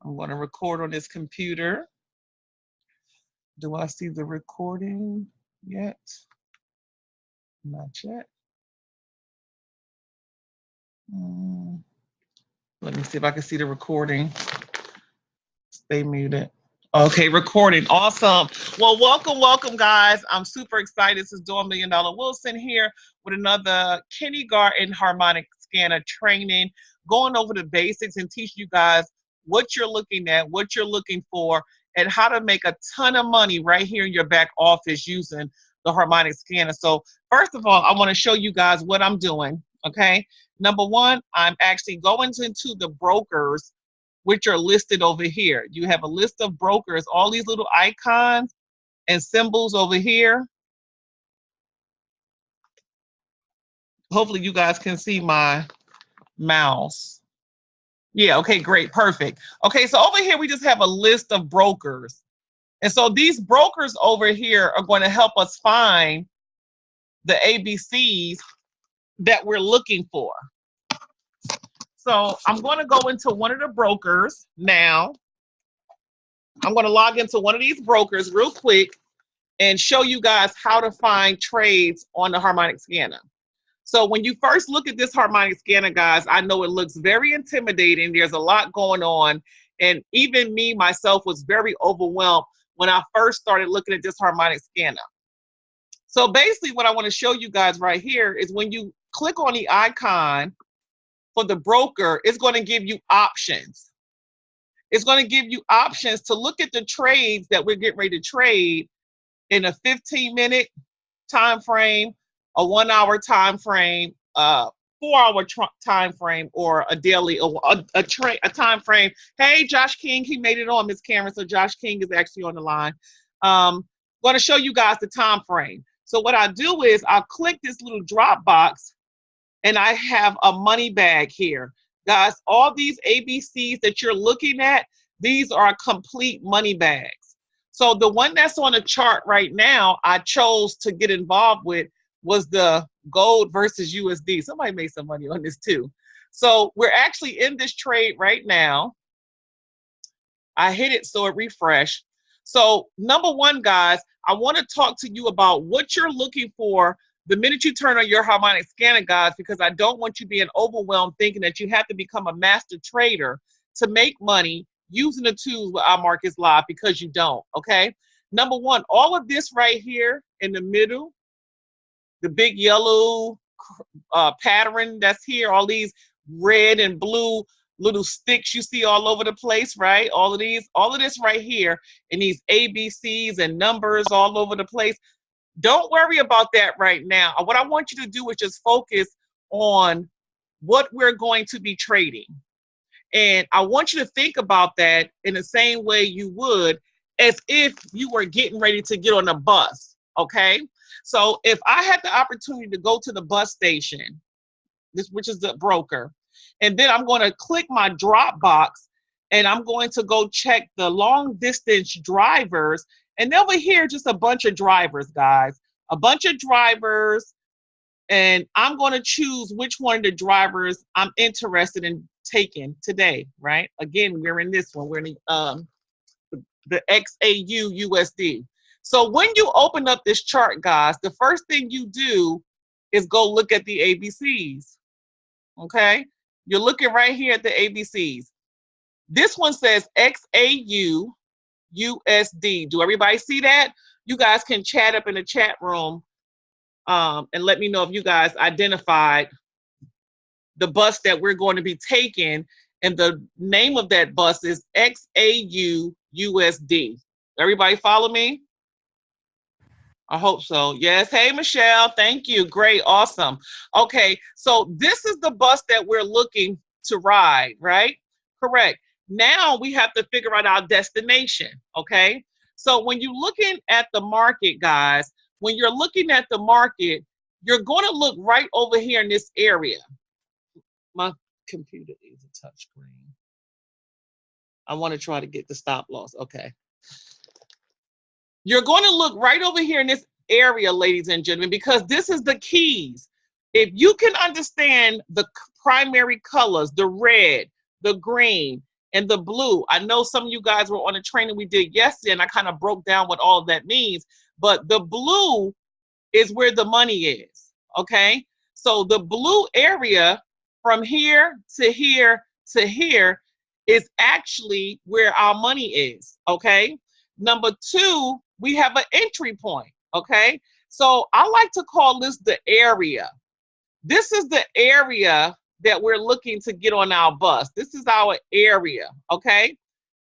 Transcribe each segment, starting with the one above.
I'm going to record on this computer. Do I see the recording yet? Not yet. Let me see if I can see the recording. Stay muted. Okay, recording. Awesome. Well, welcome, guys. I'm super excited. This is Dawn $1 Million Wilson here with another kindergarten harmonic scanner training, going over the basics and teach you guys what you're looking at, what you're looking for, and how to make a ton of money right here in your back office using the harmonic scanner. So first of all, I want to show you guys what I'm doing. Okay. Number one, I'm actually going into the brokers which are listed over here. You have a list of brokers, all these little icons and symbols over here. Hopefully you guys can see my mouse. Yeah, okay, great, perfect. Okay, so over here we just have a list of brokers. And so these brokers over here are going to help us find the ABCs that we're looking for. So I'm going to go into one of the brokers now. I'm going to log into one of these brokers real quick and show you guys how to find trades on the harmonic scanner. So when you first look at this harmonic scanner, guys, I know it looks very intimidating. There's a lot going on. And even me, myself, was very overwhelmed when I first started looking at this harmonic scanner. So basically what I want to show you guys right here is when you click on the icon for the broker, it's going to give you options. It's going to give you options to look at the trades that we're getting ready to trade in a 15-minute time frame, a 1-hour time frame, 4-hour time frame, or a daily, a time frame. Hey, Josh King, he made it on, Miss Karen. So Josh King is actually on the line. Going to show you guys the time frame. So what I do is I'll click this little drop box, and I have a money bag here. Guys, all these ABCs that you're looking at, these are complete money bags. So the one that's on the chart right now, I chose to get involved with was the gold versus USD. Somebody made some money on this too. So we're actually in this trade right now. I hit it so it refreshed. So number one, guys, I want to talk to you about what you're looking for the minute you turn on your harmonic scanner, guys, because I don't want you being overwhelmed thinking that you have to become a master trader to make money using the tools with Our Markets Live, because you don't, okay? Number one, all of this right here in the middle, the big yellow pattern that's here, all these red and blue little sticks you see all over the place, right? All of this right here, and these ABCs and numbers all over the place. Don't worry about that right now. What I want you to do is just focus on what we're going to be trading. And I want you to think about that in the same way you would as if you were getting ready to get on a bus, okay? So if I had the opportunity to go to the bus station, which is the broker, and then I'm going to click my drop box, and I'm going to go check the long distance drivers. And over here, just a bunch of drivers, guys, a bunch of drivers. And I'm going to choose which one of the drivers I'm interested in taking today, right? Again, we're in this one. We're in the XAU USD. So when you open up this chart, guys, the first thing you do is go look at the ABCs, okay? You're looking right here at the ABCs. This one says XAU USD. Do everybody see that? You guys can chat up in the chat room and let me know if you guys identified the bus that we're going to be taking, and the name of that bus is XAU USD. Everybody follow me? I hope so. Yes. Hey, Michelle. Thank you. Great. Awesome. Okay. So this is the bus that we're looking to ride, right? Correct. Now we have to figure out our destination. Okay. So when you're looking at the market, guys, when you're looking at the market, you're going to look right over here in this area. My computer is a touch screen. I want to try to get the stop loss. Okay. You're going to look right over here in this area, ladies and gentlemen, because this is the keys. If you can understand the primary colors, the red, the green, And the blue, I know some of you guys were on a training we did yesterday, and I kind of broke down what all of that means. But the blue is where the money is, okay? So the blue area from here to here to here is actually where our money is, okay? Number two, we have an entry point, okay? So I like to call this the area. This is the area that we're looking to get on our bus. This is our area, okay?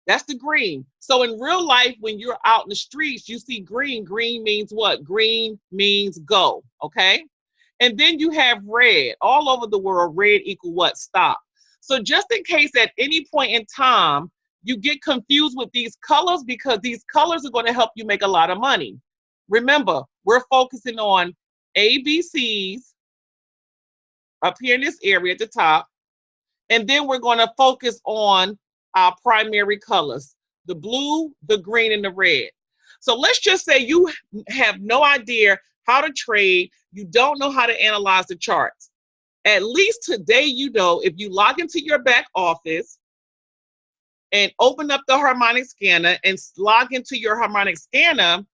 That's the green. So in real life, when you're out in the streets, you see green. Green means what? Green means go, okay? And then you have red. All over the world, red equal what? Stop. So just in case at any point in time, you get confused with these colors, because these colors are going to help you make a lot of money. Remember, we're focusing on ABCs up here in this area at the top. And then we're going to focus on our primary colors, the blue, the green, and the red. So let's just say you have no idea how to trade. You don't know how to analyze the charts. At least today, you know, if you log into your back office and open up the Harmonic Scanner and log into your Harmonic Scanner,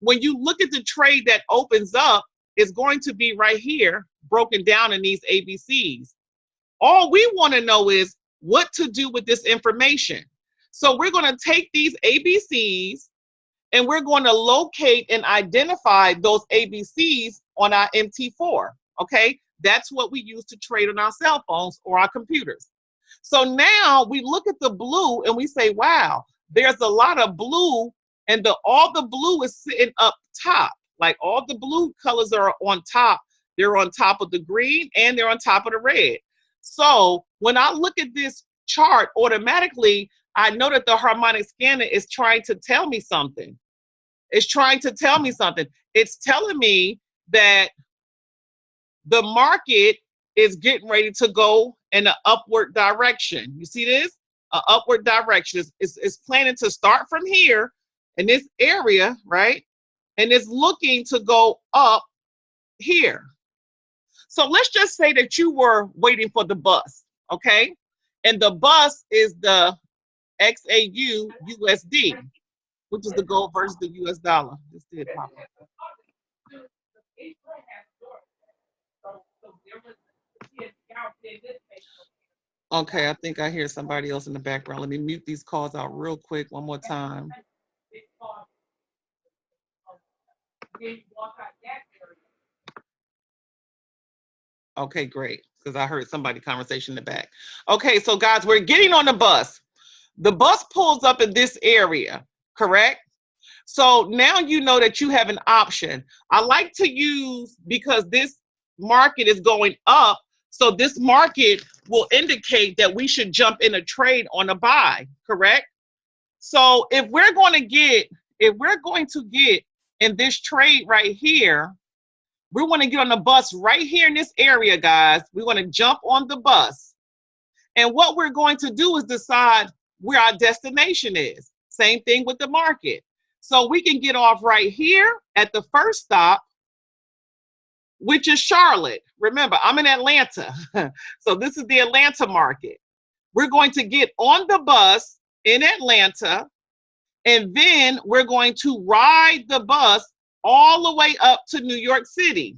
when you look at the trade that opens up, it's going to be right here, broken down in these ABCs. All we want to know is what to do with this information. So we're going to take these ABCs and we're going to locate and identify those ABCs on our MT4, okay? That's what we use to trade on our cell phones or our computers. So now we look at the blue and we say, wow, there's a lot of blue, and all the blue is sitting up top. Like all the blue colors are on top. They're on top of the green and they're on top of the red. So when I look at this chart, automatically, I know that the Harmonic Scanner is trying to tell me something. It's trying to tell me something. It's telling me that the market is getting ready to go in an upward direction. You see this? An upward direction. It's planning to start from here in this area, right? And it's looking to go up here. So let's just say that you were waiting for the bus, okay? And the bus is the XAU USD, which is the gold versus the US dollar. This did pop up. Okay, I think I hear somebody else in the background. Let me mute these calls out real quick one more time. Okay, great, because I heard somebody conversation in the back. Okay, so guys, we're getting on the bus. The bus pulls up in this area, correct? So now you know that you have an option. I like to use, because this market is going up, so this market will indicate that we should jump in a trade on a buy, correct? So if we're going to get in this trade right here, we want to get on the bus right here in this area, guys. We want to jump on the bus. And what we're going to do is decide where our destination is. Same thing with the market. So we can get off right here at the first stop, which is Charlotte. Remember, I'm in Atlanta. So this is the Atlanta market. We're going to get on the bus in Atlanta, and then we're going to ride the bus all the way up to New York City.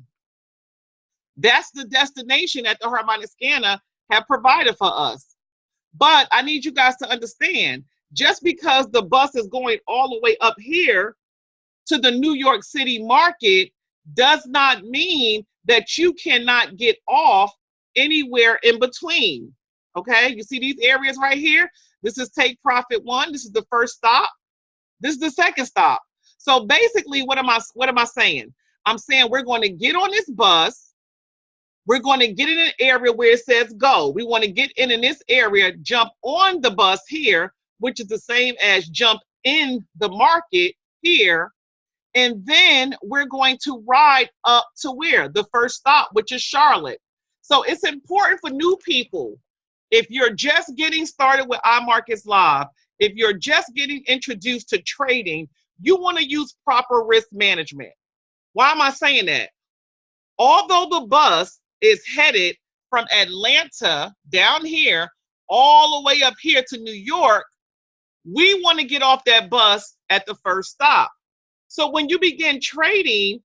That's the destination that the Harmonic Scanner have provided for us. But I need you guys to understand, just because the bus is going all the way up here to the New York City market does not mean that you cannot get off anywhere in between. Okay, you see these areas right here? This is take profit 1. This is the first stop. This is the second stop. So basically, what am I saying? I'm saying we're going to get on this bus. We're going to get in an area where it says go. We want to get in this area, jump on the bus here, which is the same as jump in the market here. And then we're going to ride up to where? The first stop, which is Charlotte. So it's important for new people. If you're just getting started with iMarkets Live, if you're just getting introduced to trading, you want to use proper risk management. Why am I saying that? Although the bus is headed from Atlanta down here all the way up here to New York, we want to get off that bus at the first stop. So when you begin trading,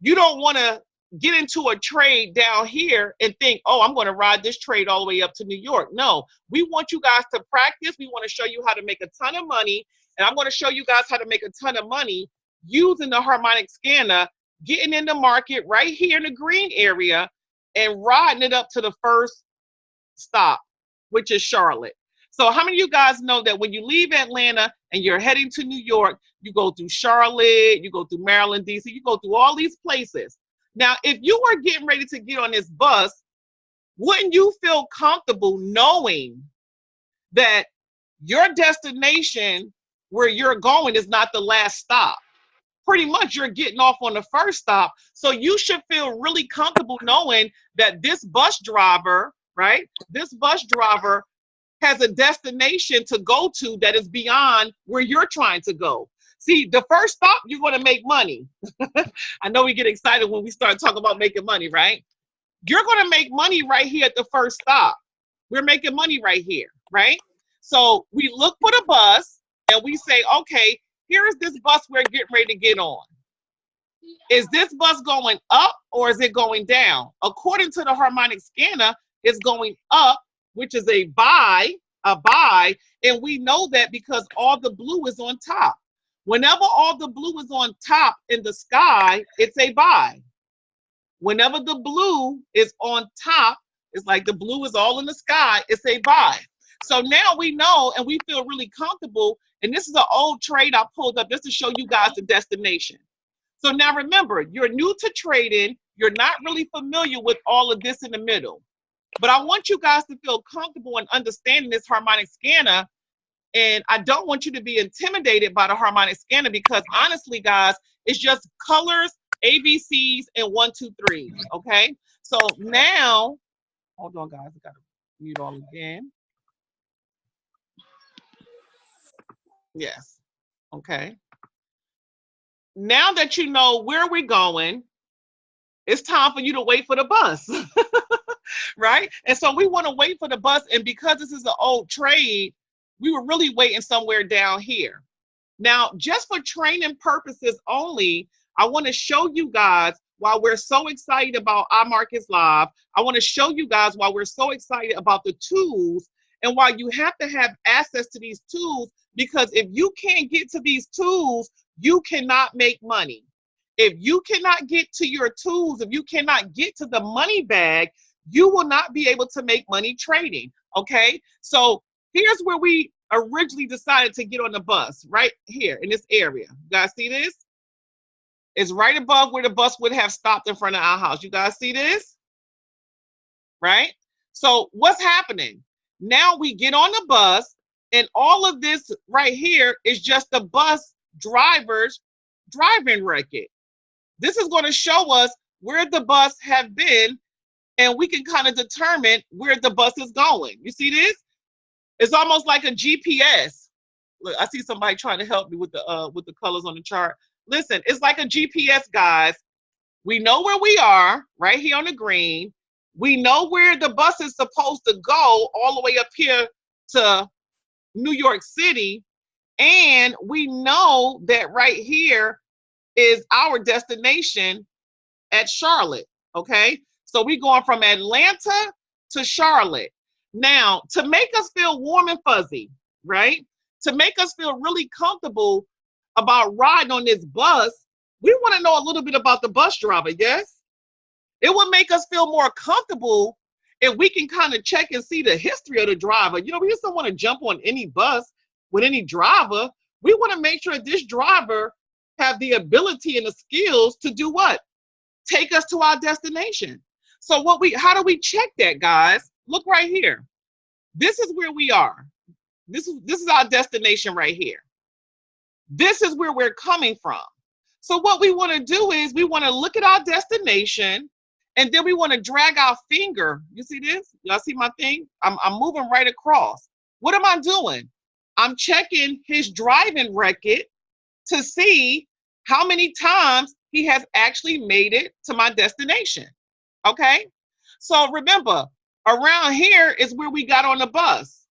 you don't want to get into a trade down here and think, oh, I'm going to ride this trade all the way up to New York. No, we want you guys to practice. We want to show you how to make a ton of money. And I'm going to show you guys how to make a ton of money using the Harmonic Scanner, getting in the market right here in the green area and riding it up to the first stop, which is Charlotte. So how many of you guys know that when you leave Atlanta and you're heading to New York, you go through Charlotte, you go through Maryland, DC, you go through all these places. Now, if you were getting ready to get on this bus, wouldn't you feel comfortable knowing that your destination where you're going is not the last stop? Pretty much you're getting off on the first stop. So you should feel really comfortable knowing that this bus driver, right? This bus driver has a destination to go to that is beyond where you're trying to go. See, the first stop, you're going to make money. I know we get excited when we start talking about making money, right? You're going to make money right here at the first stop. We're making money right here, right? So we look for the bus and we say, okay, here is this bus we're getting ready to get on. Is this bus going up or is it going down? According to the Harmonic Scanner, it's going up, which is a buy, and we know that because all the blue is on top. Whenever all the blue is on top in the sky, it's a buy. Whenever the blue is on top, it's like the blue is all in the sky, it's a buy. So now we know and we feel really comfortable, and this is an old trade I pulled up just to show you guys the destination. So now remember, you're new to trading, you're not really familiar with all of this in the middle. But I want you guys to feel comfortable in understanding this Harmonic Scanner. And I don't want you to be intimidated by the Harmonic Scanner because honestly, guys, it's just colors, ABCs, and 1, 2, 3. Okay. So now, hold on, guys. I got to mute all again. Yes. Okay. Now that you know where we're going, it's time for you to wait for the bus. Right? And so we want to wait for the bus. And because this is an old trade, we were really waiting somewhere down here. Now, just for training purposes only, I want to show you guys why we're so excited about iMarkets Live. I want to show you guys why we're so excited about the tools and why you have to have access to these tools, because if you can't get to these tools, you cannot make money. If you cannot get to your tools, if you cannot get to the money bag, you will not be able to make money trading, okay? So here's where we originally decided to get on the bus, right here in this area. You guys see this? It's right above where the bus would have stopped in front of our house. You guys see this? Right? So what's happening? Now we get on the bus, and all of this right here is just the bus driver's driving record. This is going to show us where the bus have been, and we can kind of determine where the bus is going. You see this? It's almost like a GPS. Look, I see somebody trying to help me with the colors on the chart. Listen, it's like a GPS, guys. We know where we are, right here on the green. We know where the bus is supposed to go, all the way up here to New York City. And we know that right here is our destination at Charlotte, okay? So we're going from Atlanta to Charlotte. Now, to make us feel warm and fuzzy, right? To make us feel really comfortable about riding on this bus, we want to know a little bit about the bus driver, yes? It would make us feel more comfortable if we can kind of check and see the history of the driver. You know, we just don't want to jump on any bus with any driver. We want to make sure this driver have the ability and the skills to do what? Take us to our destination. So how do we check that, guys? Look right here. This is where we are. This is our destination right here. This is where we're coming from. So what we want to do is we want to look at our destination, and then we want to drag our finger. You see this? Y'all see my thing? I'm moving right across. What am I doing? I'm checking his driving record to see how many times he has actually made it to my destination. Okay? So remember, around here is where we got on the bus.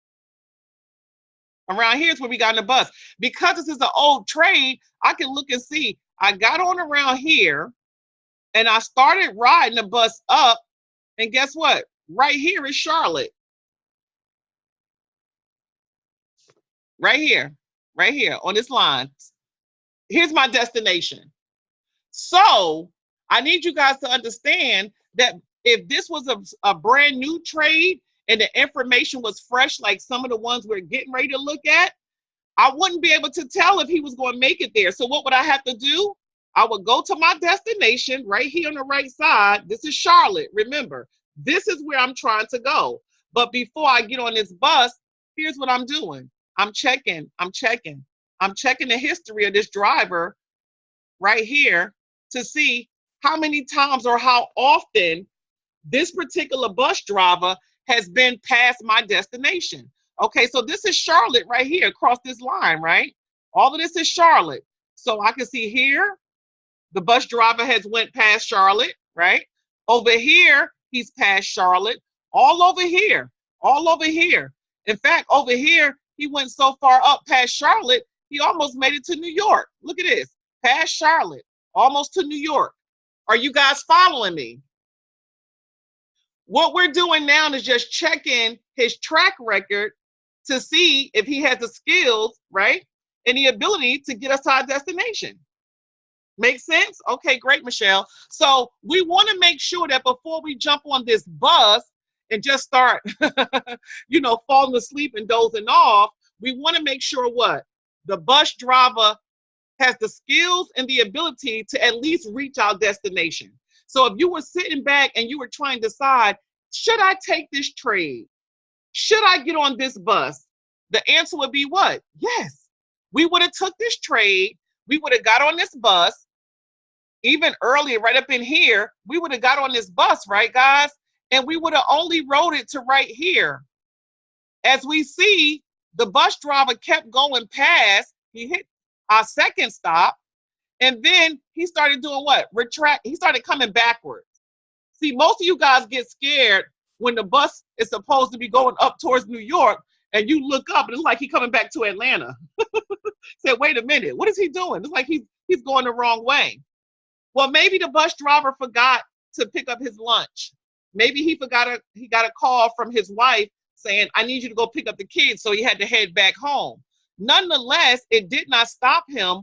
Around here is where we got in the bus. Because this is an old trade, I can look and see. I got on around here and I started riding the bus up. And guess what? Right here is Charlotte. Right here on this line. Here's my destination. So I need you guys to understand that if this was a brand new trade and the information was fresh, like some of the ones we're getting ready to look at, I wouldn't be able to tell if he was going to make it there. So what would I have to do? I would go to my destination right here on the right side. This is Charlotte. Remember, this is where I'm trying to go. But before I get on this bus, here's what I'm doing. I'm checking the history of this driver right here to see how many times or how often this particular bus driver has been past my destination. Okay, so this is Charlotte right here across this line, right? All of this is Charlotte. So I can see here, the bus driver has went past Charlotte, right? Over here, he's past Charlotte. All over here. In fact, over here, he went so far up past Charlotte, he almost made it to New York. Look at this. Past Charlotte, almost to New York. Are you guys following me? What we're doing now is just checking his track record to see if he has the skills, right? And the ability to get us to our destination. Make sense? Okay, great, Michelle. So we want to make sure that before we jump on this bus and just start, falling asleep and dozing off, we want to make sure what? The bus driver has the skills and the ability to at least reach our destination. So if you were sitting back and you were trying to decide, should I take this trade? Should I get on this bus? The answer would be what? Yes. We would have took this trade. We would have got on this bus. Even earlier, right up in here, we would have got on this bus, right, guys? And we would have only rode it to right here. As we see, the bus driver kept going past. He hit our second stop. And then he started doing what? He started coming backwards. See, most of you guys get scared when the bus is supposed to be going up towards New York and you look up and it's like he's coming back to Atlanta. Say, wait a minute, what is he doing? It's like he's going the wrong way. Well, maybe the bus driver forgot to pick up his lunch. Maybe he got a call from his wife saying, I need you to go pick up the kids. So he had to head back home. Nonetheless, it did not stop him.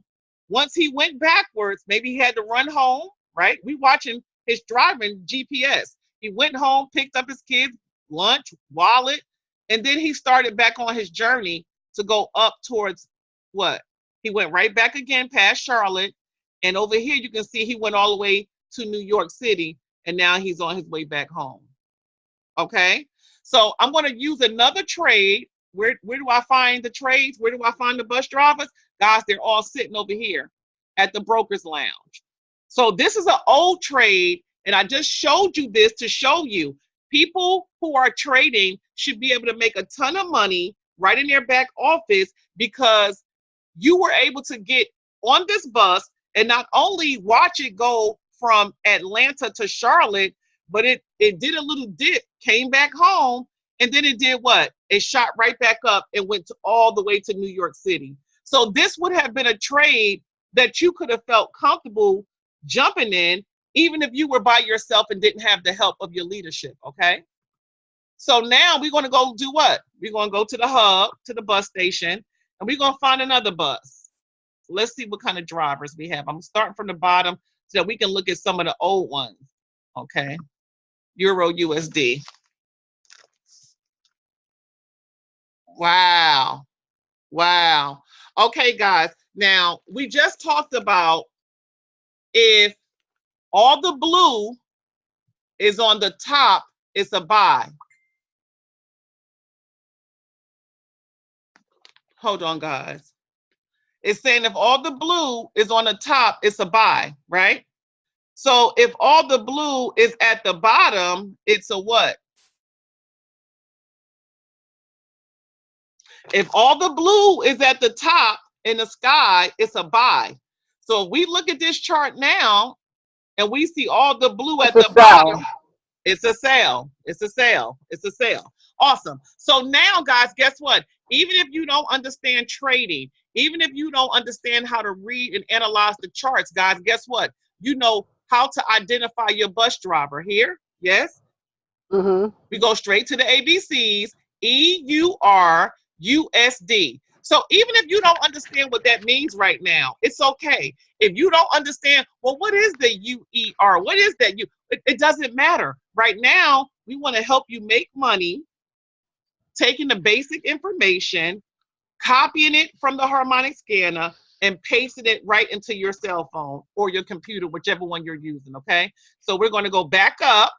Once he went backwards, maybe he had to run home, right? We watching his driving GPS. He went home, picked up his kids' lunch, wallet, and then he started back on his journey to go up towards what? He went right back again past Charlotte. And over here, you can see he went all the way to New York City, and now he's on his way back home. Okay? So I'm going to use another trade. Where do I find the trades? Where do I find the bus drivers? Guys, they're all sitting over here at the broker's lounge. So this is an old trade, and I just showed you this to show you people who are trading should be able to make a ton of money right in their back office because you were able to get on this bus and not only watch it go from Atlanta to Charlotte, but it did a little dip, came back home, and then it did what? It shot right back up and went all the way to New York City. So this would have been a trade that you could have felt comfortable jumping in, even if you were by yourself and didn't have the help of your leadership, okay? So now we're going to go do what? We're going to go to the hub, to the bus station, and we're going to find another bus. Let's see what kind of drivers we have. I'm starting from the bottom so that we can look at some of the old ones, okay? Euro USD. Wow. Wow. Okay, guys. Now, we just talked about if all the blue is on the top, it's a buy. Hold on, guys. It's saying if all the blue is on the top, it's a buy, right? So if all the blue is at the bottom, it's a what? If all the blue is at the top in the sky, it's a buy. So if we look at this chart now and we see all the blue at the bottom, it's a sale. It's a sale. It's a sale. Awesome. So now, guys, guess what? Even if you don't understand trading, even if you don't understand how to read and analyze the charts, guys, guess what? You know how to identify your bus driver here. Yes. We go straight to the ABCs, EURUSD. So even if you don't understand what that means right now, it's okay. If you don't understand, well, what is the UER? What is that? It doesn't matter. Right now, we want to help you make money, taking the basic information, copying it from the harmonic scanner, and pasting it right into your cell phone or your computer, whichever one you're using, okay? So we're going to go back up.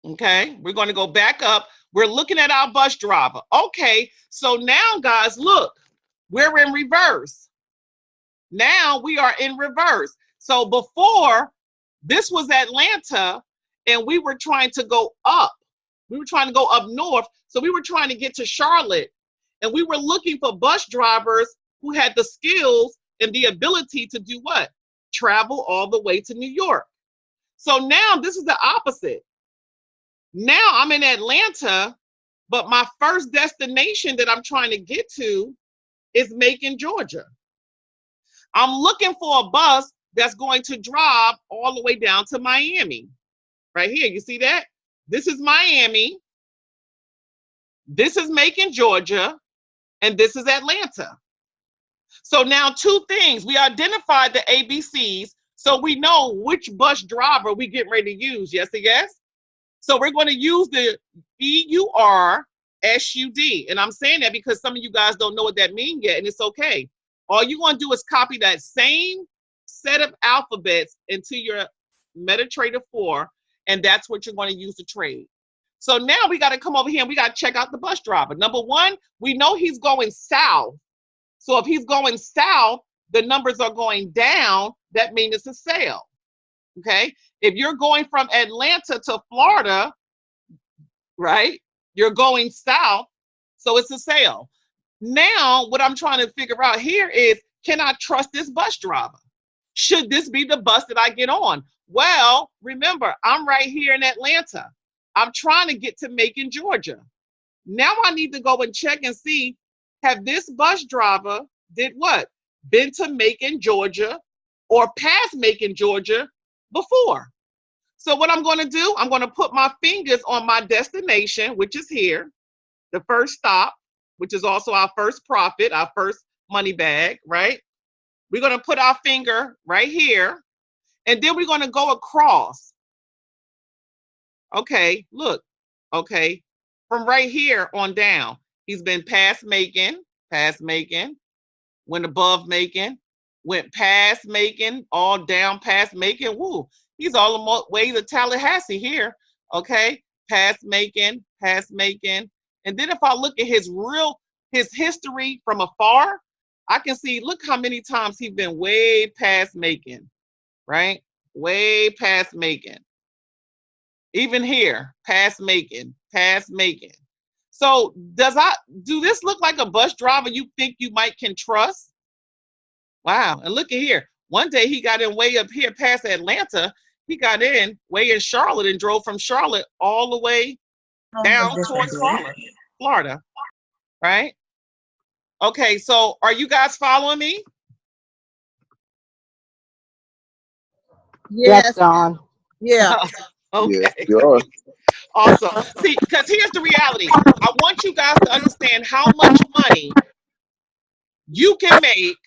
Okay, we're going to go back up. We're looking at our bus driver. Okay, so now, guys, look, we're in reverse. Now we are in reverse. So before, this was Atlanta, and we were trying to go up. We were trying to go up north. So we were trying to get to Charlotte, and we were looking for bus drivers who had the skills and the ability to do what? Travel all the way to New York. So now this is the opposite. Now I'm in Atlanta, but my first destination that I'm trying to get to is Macon, Georgia. I'm looking for a bus that's going to drive all the way down to Miami. Right here, you see that? This is Miami. This is Macon, Georgia. And this is Atlanta. So now two things. We identified the ABCs, so we know which bus driver we get ready to use. Yes or yes? So we're going to use the EURSUD. And I'm saying that because some of you guys don't know what that means yet, and it's okay. All you're going to do is copy that same set of alphabets into your MetaTrader 4, and that's what you're going to use to trade. So now we got to come over here and we got to check out the bus driver. Number one, we know he's going south. So if he's going south, the numbers are going down. That means it's a sell. Okay. If you're going from Atlanta to Florida, right, you're going south. So it's a sale. Now, what I'm trying to figure out here is, can I trust this bus driver? Should this be the bus that I get on? Well, remember, I'm right here in Atlanta. I'm trying to get to Macon, Georgia. Now I need to go and check and see, have this bus driver did what? Been to Macon, Georgia, or past Macon, Georgia before? So what I'm going to do, I'm going to put my fingers on my destination, which is here, the first stop, which is also our first profit, our first money bag, right? We're going to put our finger right here, and then we're going to go across. Okay, look, okay, from right here on down. He's been past Macon, went above Macon, went past Macon, all down past Macon. Woo, he's all the way to Tallahassee here. Okay, past Macon. And then if I look at his history from afar, I can see, look how many times he's been way past Macon, right? Way past Macon. Even here, past Macon. So do this look like a bus driver you think you can trust? Wow, and look at here. One day he got in way up here past Atlanta. He got in way in Charlotte and drove from Charlotte all the way down towards Florida, right? Okay, so are you guys following me? Yes, Dawn. Yeah. Okay. Yeah, Awesome. See, because here's the reality. I want you guys to understand how much money you can make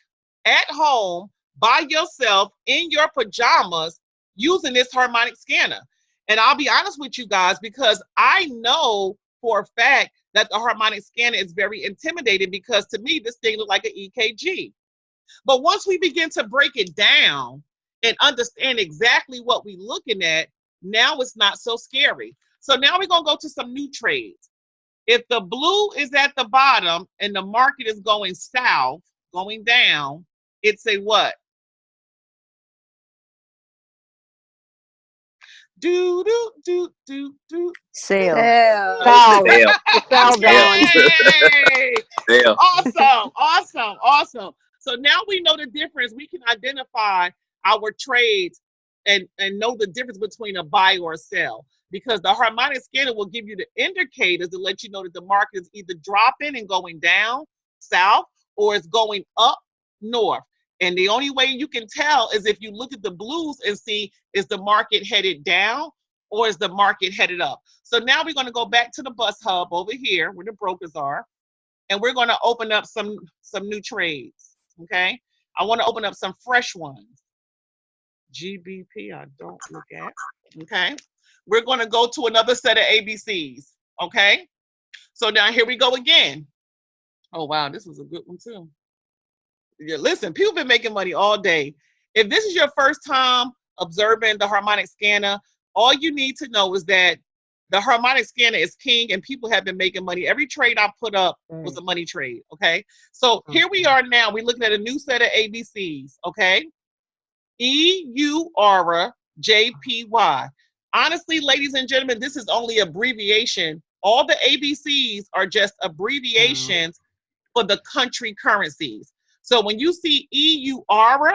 at home by yourself in your pajamas using this harmonic scanner. And I'll be honest with you guys, because I know for a fact that the harmonic scanner is very intimidating, because to me, this thing looks like an EKG. But once we begin to break it down and understand exactly what we're looking at, now it's not so scary. So now we're going to go to some new trades. If the blue is at the bottom and the market is going south, going down, it's a what? Do, do, do, do, do. Sale. Sale. Yay! Sale. Awesome. So now we know the difference. We can identify our trades and know the difference between a buy or a sell. because the harmonic scanner will give you the indicators to let you know that the market is either dropping and going down south, or it's going up north. And the only way you can tell is if you look at the blues and see, is the market headed down or is the market headed up? So now we're going to go back to the bus hub over here where the brokers are, and we're going to open up some new trades. Okay, I want to open up some fresh ones. GBP I don't look at. Okay, we're going to go to another set of ABCs. Okay, so now here we go again. Oh wow, this was a good one too. Yeah, listen, people been making money all day. If this is your first time observing the harmonic scanner, all you need to know is that the harmonic scanner is king and people have been making money. Every trade I put up was a money trade. Okay, so here we are now. We're looking at a new set of ABCs. Okay, EUR JPY. Honestly, ladies and gentlemen, this is only abbreviation. All the ABCs are just abbreviations for the country currencies. So when you see EUR,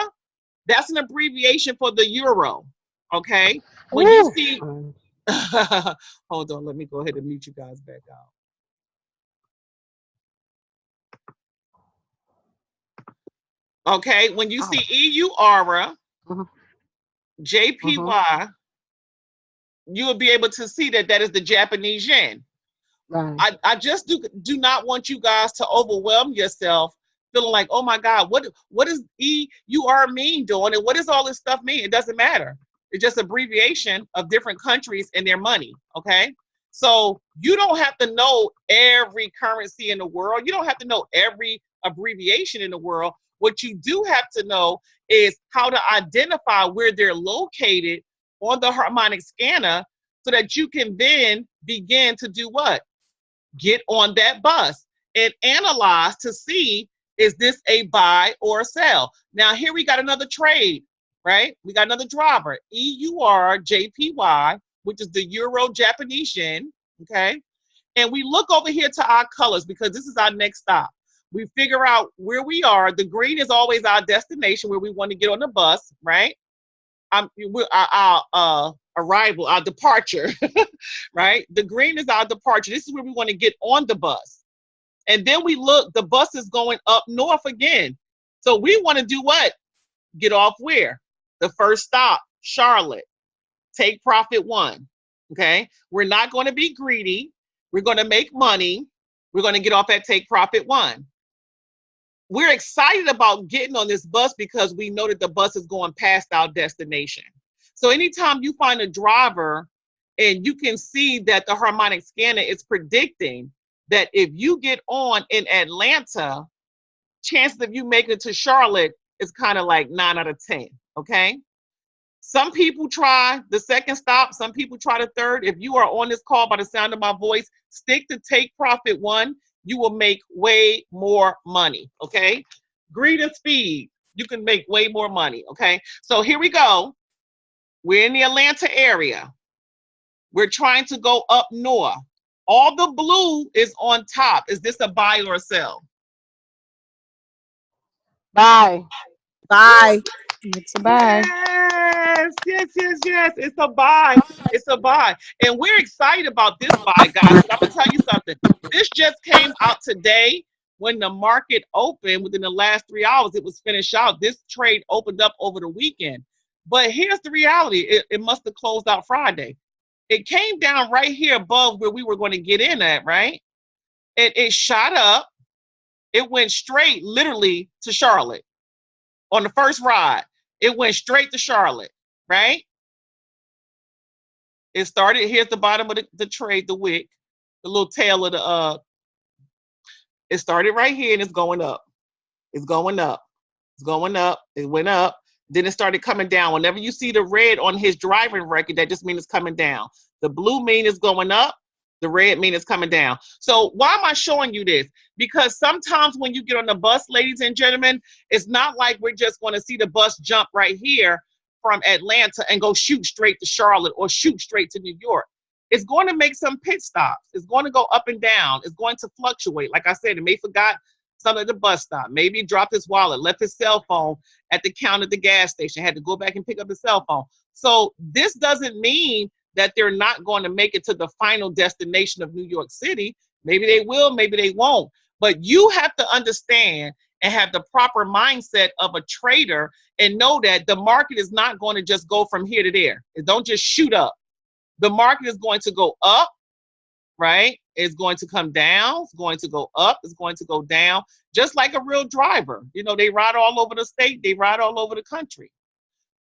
that's an abbreviation for the euro. Okay. When you see, hold on, let me go ahead and mute you guys back out. Okay. When you see EUR, JPY, you will be able to see that that is the Japanese yen. Right. I just do not want you guys to overwhelm yourself feeling like, oh my God, what does EUR mean doing? And what does all this stuff mean? It doesn't matter. It's just abbreviation of different countries and their money. Okay. So you don't have to know every currency in the world. You don't have to know every abbreviation in the world. What you do have to know is how to identify where they're located on the harmonic scanner so that you can then begin to do what? Get on that bus and analyze to see, is this a buy or a sell? Now here we got another trade, right? We got another driver, EUR JPY, which is the Euro Japanese yen, okay? And we look over here to our colors because this is our next stop. We figure out where we are. The green is always our destination where we want to get on the bus, right? Our arrival, our departure, right? The green is our departure. This is where we want to get on the bus. And then we look, the bus is going up north again. So we want to do what? Get off where? The first stop, Charlotte. Take profit 1. Okay. We're not going to be greedy. We're going to make money. We're going to get off at take profit 1. We're excited about getting on this bus because we know that the bus is going past our destination. So anytime you find a driver and you can see that the harmonic scanner is predicting that if you get on in Atlanta, chances of you making it to Charlotte is kind of like 9 out of 10, okay? Some people try the second stop. Some people try the third. If you are on this call by the sound of my voice, stick to take profit 1. You will make way more money, okay? Greed and speed, you can make way more money, okay? So here we go. We're in the Atlanta area. We're trying to go up north. All the blue is on top. Is this a buy or a sell? Buy. Buy. It's a buy. Yes. It's a buy. It's a buy. And we're excited about this buy, guys. But I'm going to tell you something. This just came out today when the market opened. Within the last 3 hours, it was finished out. This trade opened up over the weekend. But here's the reality. It must have closed out Friday. It came down right here above where we were going to get in at, right? It shot up. It went straight, literally, to Charlotte. On the first ride, it went straight to Charlotte, right? It started, here's the bottom of the trade, the wick, the little tail of the, it started right here and it's going up. It's going up. It's going up. It went up. Then it started coming down. Whenever you see the red on his driving record, that just means it's coming down. The blue mean is going up. The red mean is coming down. So why am I showing you this? Because sometimes when you get on the bus, ladies and gentlemen, it's not like we're just going to see the bus jump right here from Atlanta and go shoot straight to Charlotte or shoot straight to New York. It's going to make some pit stops. It's going to go up and down. It's going to fluctuate. Like I said, it may forgot something at the bus stop. Maybe he dropped his wallet, left his cell phone at the counter at the gas station, had to go back and pick up his cell phone. So this doesn't mean that they're not going to make it to the final destination of New York City. Maybe they will, maybe they won't. But you have to understand and have the proper mindset of a trader and know that the market is not going to just go from here to there. It don't just shoot up. The market is going to go up, right? It's going to come down. It's going to go up. It's going to go down. Just like a real driver. You know, they ride all over the state. They ride all over the country.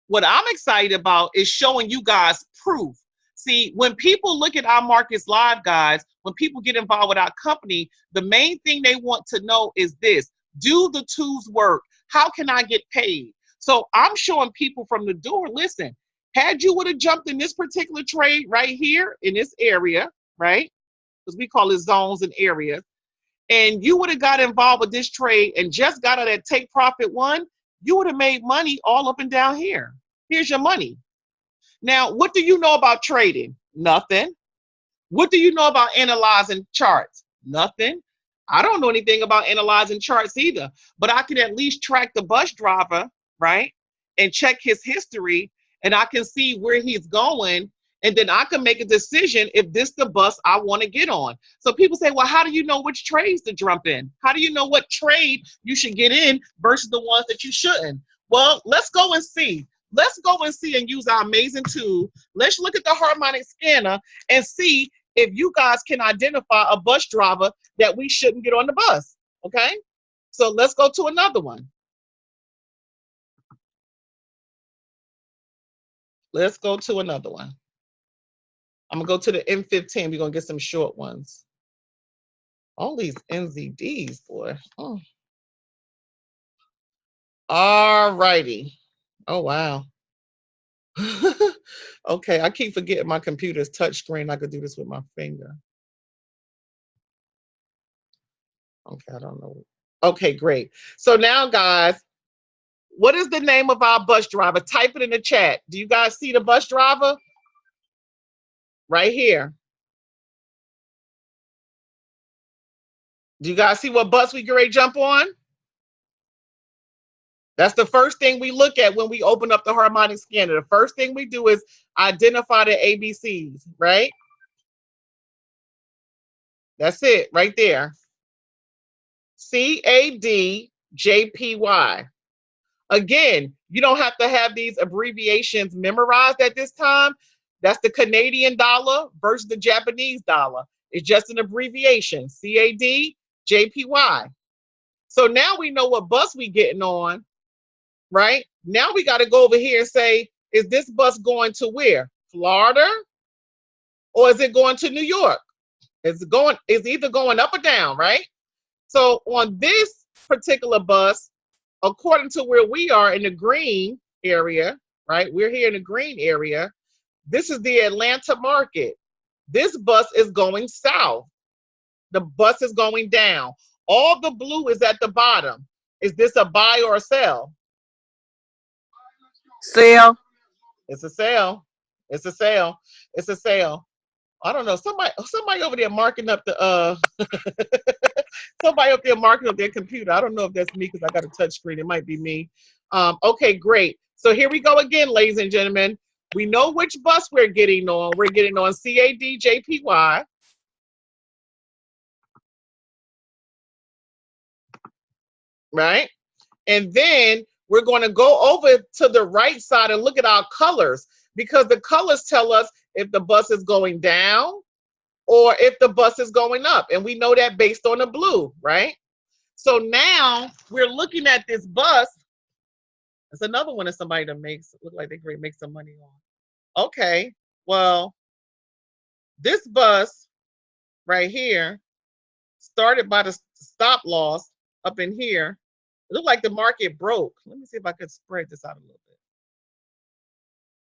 What I'm excited about is showing you guys proof. See, when people look at our markets live, guys, when people get involved with our company, the main thing they want to know is this: do the tools work? How can I get paid? So I'm showing people from the door, listen, had you would have jumped in this particular trade right here in this area, right? Because we call it zones and areas, and you would have got involved with this trade and just got out of that take profit one, you would have made money all up and down here. Here's your money. Now, what do you know about trading? Nothing. What do you know about analyzing charts? Nothing. I don't know anything about analyzing charts either, but I can at least track the bus driver, right? And check his history, and I can see where he's going, and then I can make a decision if this is the bus I want to get on. So people say, well, how do you know which trades to jump in? How do you know what trade you should get in versus the ones that you shouldn't? Well, let's go and see. Let's go and see and use our amazing tool. Let's look at the Harmonic Scanner and see if you guys can identify a bus driver that we shouldn't get on the bus, okay? So let's go to another one. Let's go to another one. I'm gonna go to the M15. We're gonna get some short ones. All these NZDs, boy. Oh. All righty. Oh, wow. Okay, I keep forgetting my computer's touch screen. I could do this with my finger. Okay, I don't know. Okay, great. So now, guys, what is the name of our bus driver? Type it in the chat. Do you guys see the bus driver? Right here. Do you guys see what bus we get ready to jump on? That's the first thing we look at when we open up the Harmonic Scanner. The first thing we do is identify the ABCs, right? That's it, right there. CADJPY. Again, you don't have to have these abbreviations memorized at this time. That's the Canadian dollar versus the Japanese dollar. It's just an abbreviation, CADJPY. So now we know what bus we getting on, right? Now we got to go over here and say, is this bus going to where? Florida? Or is it going to New York? It's either going up or down, right? So on this particular bus, according to where we are in the green area, right? We're here in the green area. This is the Atlanta market. This bus is going south. The bus is going down. All the blue is at the bottom. Is this a buy or a sell? Sell. It's a sale. It's a sale. It's a sale. I don't know. Somebody over there marking up the somebody up there marking up their computer. I don't know if that's me because I got a touch screen. It might be me. Okay, great. So here we go again, ladies and gentlemen. We know which bus we're getting on. We're getting on CADJPY. Right? And then we're going to go over to the right side and look at our colors, because the colors tell us if the bus is going down or if the bus is going up. And we know that based on the blue, right? So now we're looking at this bus. It's another one of somebody that look like they make some money on. Okay, well, this bus right here started by the stop loss up in here. It looked like the market broke. Let me see if I could spread this out a little bit.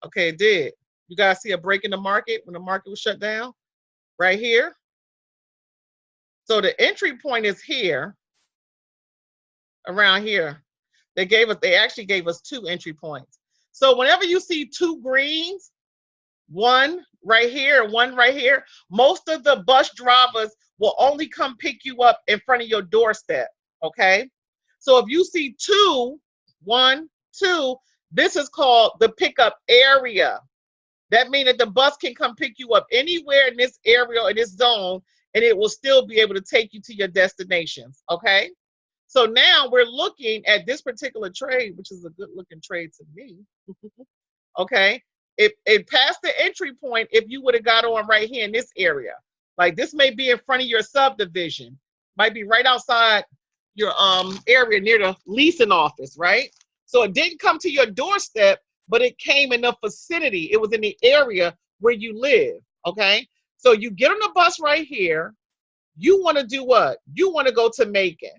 Okay, it did. You guys see a break in the market when the market was shut down? Right here. So the entry point is here, around here. They actually gave us 2 entry points. So whenever you see 2 greens, one right here and one right here, most of the bus drivers will only come pick you up in front of your doorstep, okay? So if you see 2, 1, 2, this is called the pickup area. That means that the bus can come pick you up anywhere in this area or in this zone, and it will still be able to take you to your destinations. Okay. So now we're looking at this particular trade, which is a good looking trade to me. Okay. It passed the entry point if you would have got on right here in this area. Like this may be in front of your subdivision, might be right outside your area near the leasing office, right? So it didn't come to your doorstep, but it came in the vicinity. It was in the area where you live. Okay. So you get on the bus right here. You want to do what? You want to go to Macon.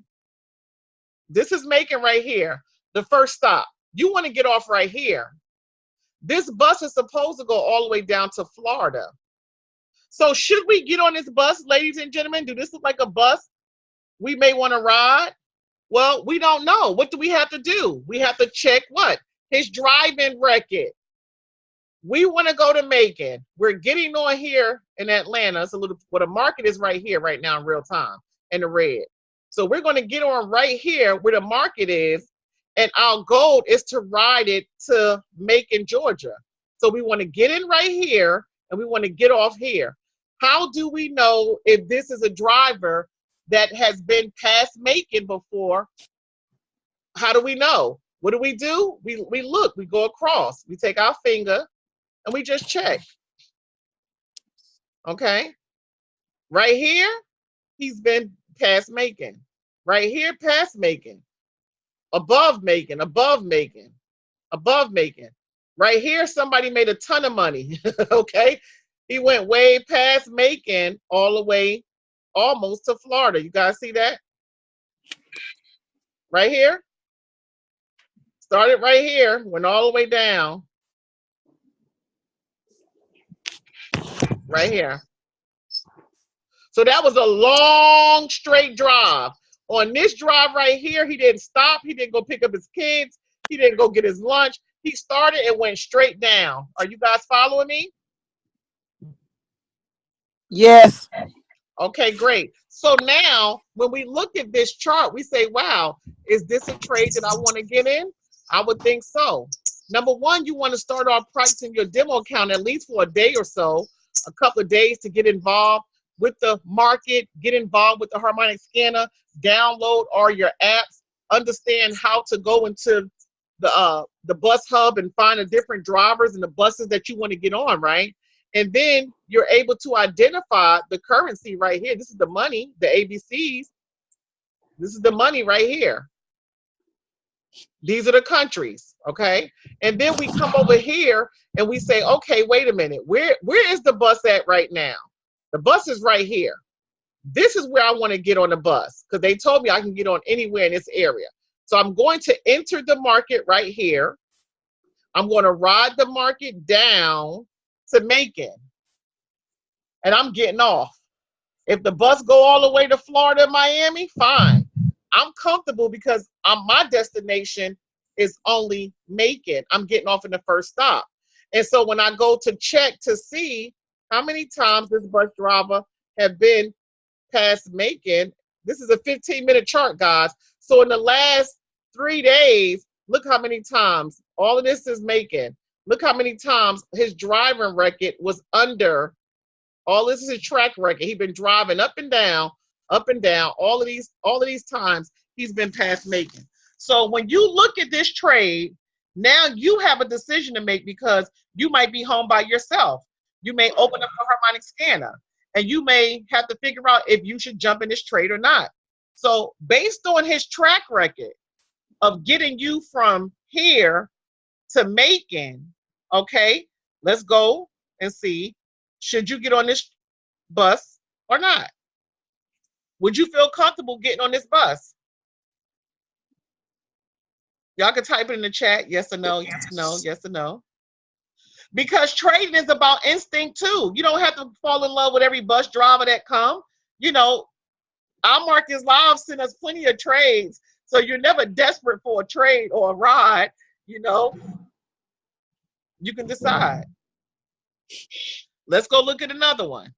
This is Macon right here, the first stop. You want to get off right here. This bus is supposed to go all the way down to Florida. So should we get on this bus, ladies and gentlemen? Do this look like a bus we may want to ride? Well, we don't know. What do we have to do? We have to check what? His driving record. We want to go to Macon. We're getting on here in Atlanta. It's a little, well, the market is right here right now in real time in the red. So we're going to get on right here where the market is. And our goal is to ride it to Macon, Georgia. So we want to get in right here and we want to get off here. How do we know if this is a driver that has been past Macon before? How do we know? What do? We look, we go across, we take our finger and we just check. Okay. Right here, he's been past Macon. Right here, past Macon. Above Macon, above Macon, above Macon. Right here, somebody made a ton of money. Okay. He went way past Macon all the way almost to Florida. You guys see that? Right here. Started right here, went all the way down. Right here. So that was a long straight drive. On this drive right here, he didn't stop. He didn't go pick up his kids. He didn't go get his lunch. He started and went straight down. Are you guys following me? Yes. Okay, great. So now when we look at this chart, we say, wow, is this a trade that I want to get in? I would think so. Number one, you want to start off practicing your demo account at least for a day or so, a couple of days to get involved with the market, get involved with the Harmonic Scanner, download all your apps, understand how to go into the bus hub and find the different drivers and the buses that you want to get on, right? And then you're able to identify the currency right here. This is the money, the ABCs. This is the money right here. These are the countries, okay? And then we come over here and we say, okay, wait a minute. Where is the bus at right now? The bus is right here. This is where I want to get on the bus because they told me I can get on anywhere in this area. So I'm going to enter the market right here. I'm going to ride the market down to Macon. And I'm getting off. If the bus go all the way to Florida, Miami, fine. I'm comfortable because my destination is only Macon. I'm getting off in the first stop. And so when I go to check to see how many times this bus driver have been past Macon, this is a 15-minute chart, guys. So in the last 3 days, look how many times. All of this is Macon. Look how many times his driving record was under. All this is his track record. He's been driving up and down, up and down. All of these times he's been past Macon. So when you look at this trade, now you have a decision to make because you might be home by yourself. You may open up a Harmonic Scanner and you may have to figure out if you should jump in this trade or not. So based on his track record of getting you from here to Macon, okay, let's go and see, should you get on this bus or not? Would you feel comfortable getting on this bus? Y'all can type it in the chat, yes or no, yes or no, yes or no. Because trading is about instinct too. You don't have to fall in love with every bus driver that come. You know, our Markets Live sent us plenty of trades. So you're never desperate for a trade or a ride, you know. You can decide. Let's go look at another one.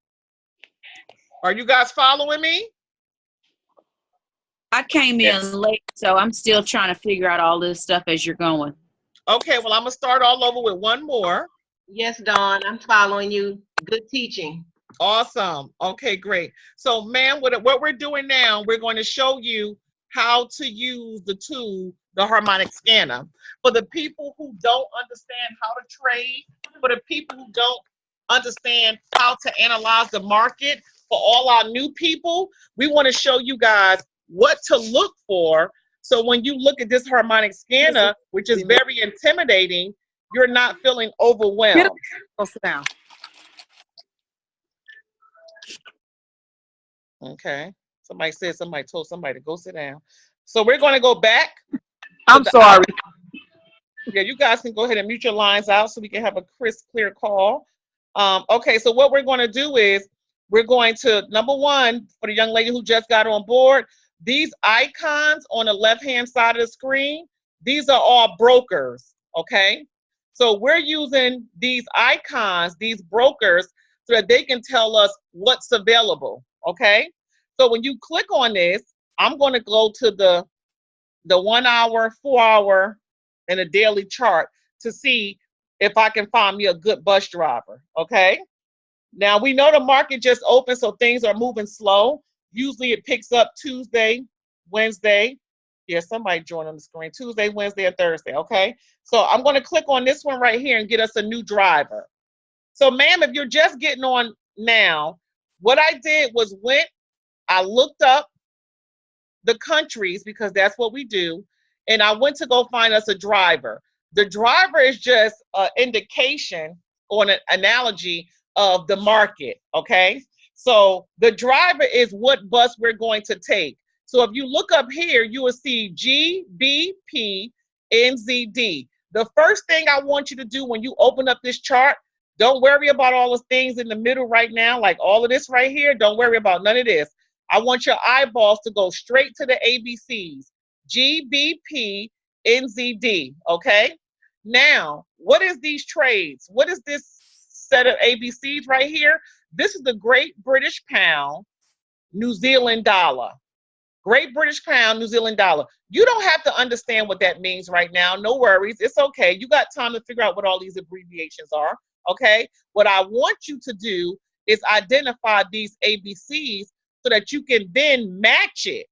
Are you guys following me? I came in late, so I'm still trying to figure out all this stuff as you're going. Okay, well, I'm going to start all over with one more. Yes, Dawn, I'm following you. Good teaching. Awesome. Okay, great. So, ma'am, what we're doing now, we're going to show you how to use the tool, the harmonic scanner. For the people who don't understand how to trade, for the people who don't understand how to analyze the market, for all our new people, we want to show you guys what to look for. So when you look at this harmonic scanner, which is very intimidating, you're not feeling overwhelmed. Go sit down. Okay. Somebody said somebody told somebody to go sit down. So we're going to go back. I'm sorry. Yeah, you guys can go ahead and mute your lines out so we can have a crisp, clear call. Okay, so what we're going to do is we're going to, number one, for the young lady who just got on board, these icons on the left-hand side of the screen, these are all brokers, okay? So we're using these icons, these brokers, so that they can tell us what's available, okay? So when you click on this, I'm going to go to the 1 hour, 4 hour, and a daily chart to see if I can find me a good bus driver, okay? Now, we know the market just opened, so things are moving slow. Usually it picks up Tuesday, Wednesday. Yeah, somebody joined on the screen. Tuesday, Wednesday, and Thursday, okay? So I'm going to click on this one right here and get us a new driver. So, ma'am, if you're just getting on now, what I did was I looked up the countries because that's what we do, and I went to go find us a driver. The driver is just an indication or an analogy of the market, okay? So the driver is what bus we're going to take. So if you look up here, you will see GBP NZD. The first thing I want you to do when you open up this chart, don't worry about all the things in the middle right now, like all of this right here. Don't worry about none of this. I want your eyeballs to go straight to the ABCs. GBP NZD, okay? Now, what is these trades? What is this set of ABCs right here? This is the Great British Pound, New Zealand dollar. Great British Pound, New Zealand dollar. You don't have to understand what that means right now. No worries. It's okay. You got time to figure out what all these abbreviations are, okay? What I want you to do is identify these ABCs so that you can then match it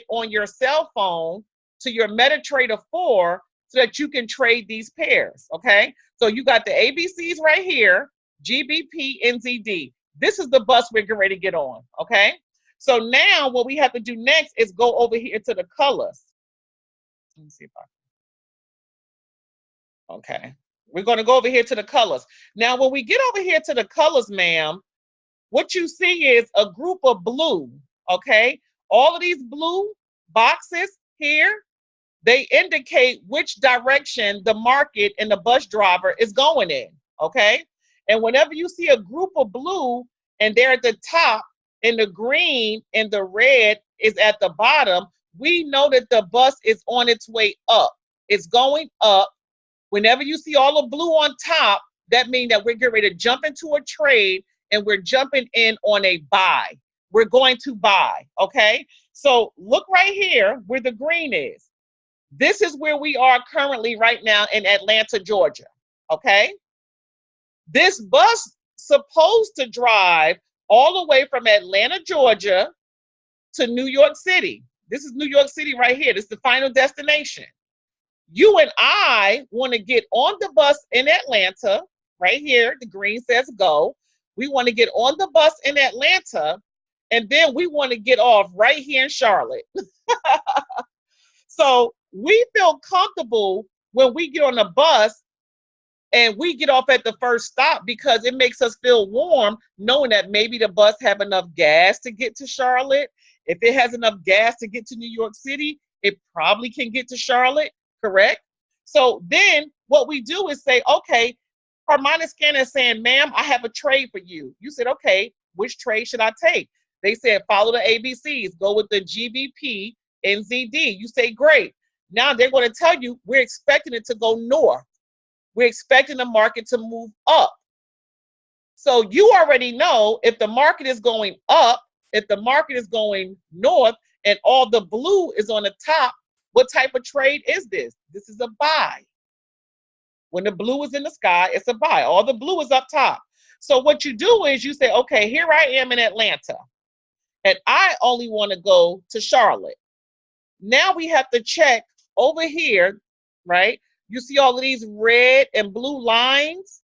on your cell phone to your MetaTrader 4 so that you can trade these pairs, okay? So you got the ABCs right here, GBP, NZD. This is the bus we're getting ready to get on, okay? So now what we have to do next is go over here to the colors. Let me see if okay. We're going to go over here to the colors. Now, when we get over here to the colors, ma'am, what you see is a group of blue, okay? All of these blue boxes here, they indicate which direction the market and the bus driver is going in, okay? And whenever you see a group of blue and they're at the top and the green and the red is at the bottom, we know that the bus is on its way up. It's going up. Whenever you see all the blue on top, that means that we're getting ready to jump into a trade and we're jumping in on a buy. We're going to buy, okay? So look right here where the green is. This is where we are currently right now in Atlanta, Georgia, okay? This bus supposed to drive all the way from Atlanta, Georgia to New York City. This is New York City right here. This is the final destination. You and I want to get on the bus in Atlanta, right here. The green says go. We want to get on the bus in Atlanta, and then we want to get off right here in Charlotte. So we feel comfortable when we get on the bus and we get off at the first stop because it makes us feel warm knowing that maybe the bus have enough gas to get to Charlotte. If it has enough gas to get to New York City, it probably can get to Charlotte, correct? So then what we do is say, okay, Harmonic Scanner is saying, ma'am, I have a trade for you. You said, okay, which trade should I take? They said, follow the ABCs, go with the GBP, NZD. You say, great. Now they're going to tell you, we're expecting it to go north. We're expecting the market to move up. So you already know if the market is going up, if the market is going north, and all the blue is on the top, what type of trade is this? This is a buy. When the blue is in the sky, it's a buy. All the blue is up top. So what you do is you say, okay, here I am in Atlanta, and I only want to go to Charlotte. Now we have to check over here, right? You see all of these red and blue lines?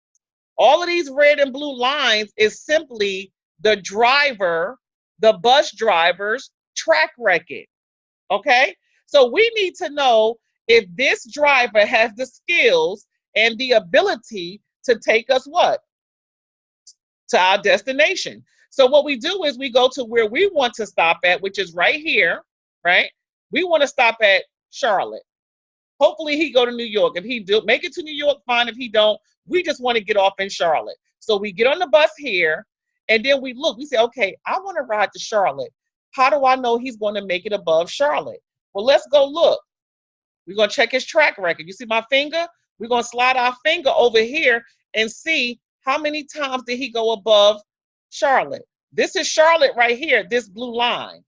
All of these red and blue lines is simply the driver, the bus driver's track record, okay? So we need to know if this driver has the skills and the ability to take us what? To our destination. So what we do is we go to where we want to stop at, which is right here, right? We want to stop at Charlotte. Hopefully he go to New York. If he do make it to New York, fine. If he don't, we just want to get off in Charlotte. So we get on the bus here, and then we look. We say, okay, I want to ride to Charlotte. How do I know he's going to make it above Charlotte? Well, let's go look. We're going to check his track record. You see my finger? We're going to slide our finger over here and see how many times did he go above Charlotte. This is Charlotte right here, this blue line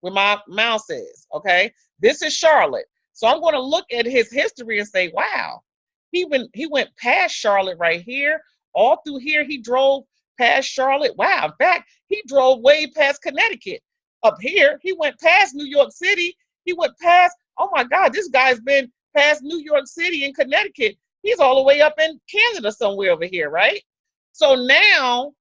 where my mouse is, okay? This is Charlotte. So I'm going to look at his history and say, wow, he went past Charlotte right here. All through here, he drove past Charlotte. Wow, in fact, he drove way past Connecticut. Up here, he went past New York City. He went past, oh my God, this guy's been past New York City and Connecticut. He's all the way up in Canada somewhere over here, right? So now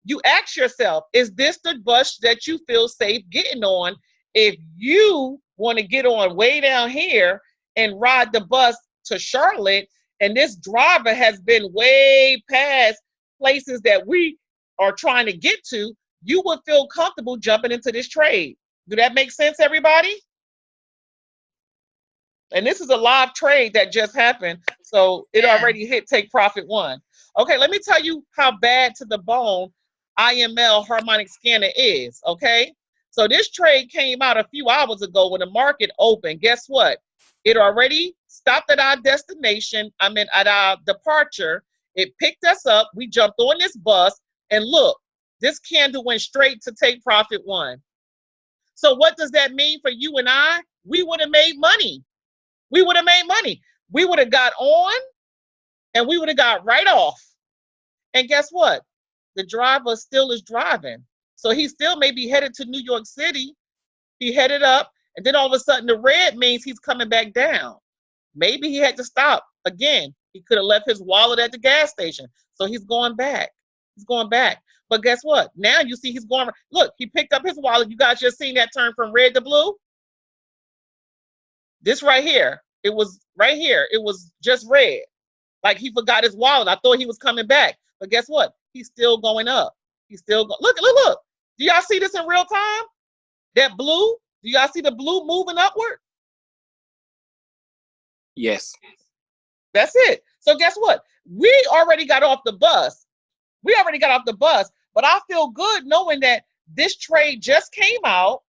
you ask yourself, is this the bus that you feel safe getting on? If you want to get on way down here and ride the bus to Charlotte, and this driver has been way past places that we are trying to get to, you would feel comfortable jumping into this trade. Do that make sense, everybody? And this is a live trade that just happened. So it already hit take profit 1. Okay, let me tell you how bad to the bone IML Harmonic Scanner is, okay? So this trade came out a few hours ago when the market opened. Guess what? It already stopped at our destination. I mean, at our departure. It picked us up. We jumped on this bus, and look, this candle went straight to take profit 1. So what does that mean for you and I? We would have made money. We would have made money. We would have got on, and we would have got right off. And guess what? The driver still is driving. So he still may be headed to New York City. He headed up, and then all of a sudden the red means he's coming back down. Maybe he had to stop. Again, he could have left his wallet at the gas station. So he's going back. He's going back. But guess what? Now you see he's going. Look, he picked up his wallet. You guys just seen that turn from red to blue? This right here. It was right here. It was just red. Like he forgot his wallet. I thought he was coming back. But guess what? He's still going up. He's still going. Look. Do y'all see this in real time? That blue? Do y'all see the blue moving upward? Yes. That's it. So guess what? We already got off the bus. But I feel good knowing that this trade just came out.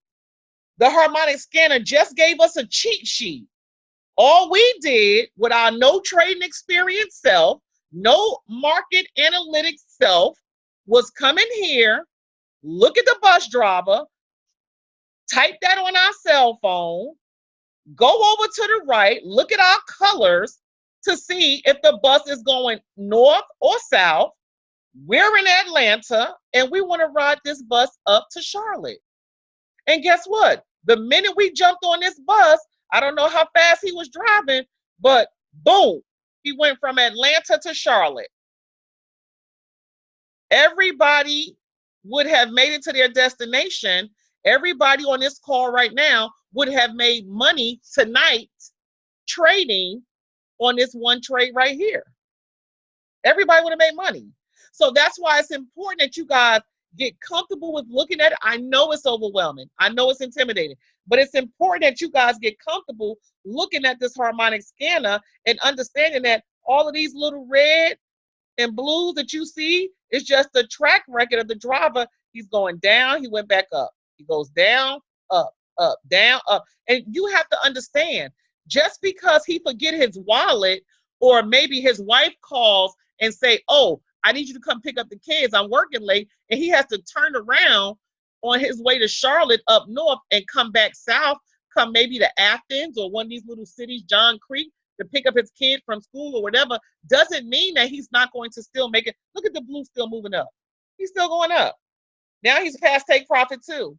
The Harmonic Scanner just gave us a cheat sheet. All we did with our no trading experience self, no market analytics self, was come in here, look at the bus driver, type that on our cell phone, go over to the right, look at our colors to see if the bus is going north or south. We're in Atlanta, and we want to ride this bus up to Charlotte. And guess what? The minute we jumped on this bus, I don't know how fast he was driving, but boom, he went from Atlanta to Charlotte. Everybody would have made it to their destination. Everybody on this call right now would have made money tonight trading on this one trade right here. Everybody would have made money. So that's why it's important that you guys get comfortable with looking at it. I know it's overwhelming. I know it's intimidating, but it's important that you guys get comfortable looking at this harmonic scanner and understanding that all of these little red and blues that you see is just the track record of the driver. He's going down, he went back up. He goes down, up, down, up. And you have to understand, just because he forget his wallet, or maybe his wife calls and say, oh, I need you to come pick up the kids, I'm working late, and he has to turn around on his way to Charlotte up north and come back south, come maybe to Athens or one of these little cities, John Creek, to pick up his kid from school or whatever, doesn't mean that he's not going to still make it. Look at the blue still moving up. He's still going up. Now he's past take profit too.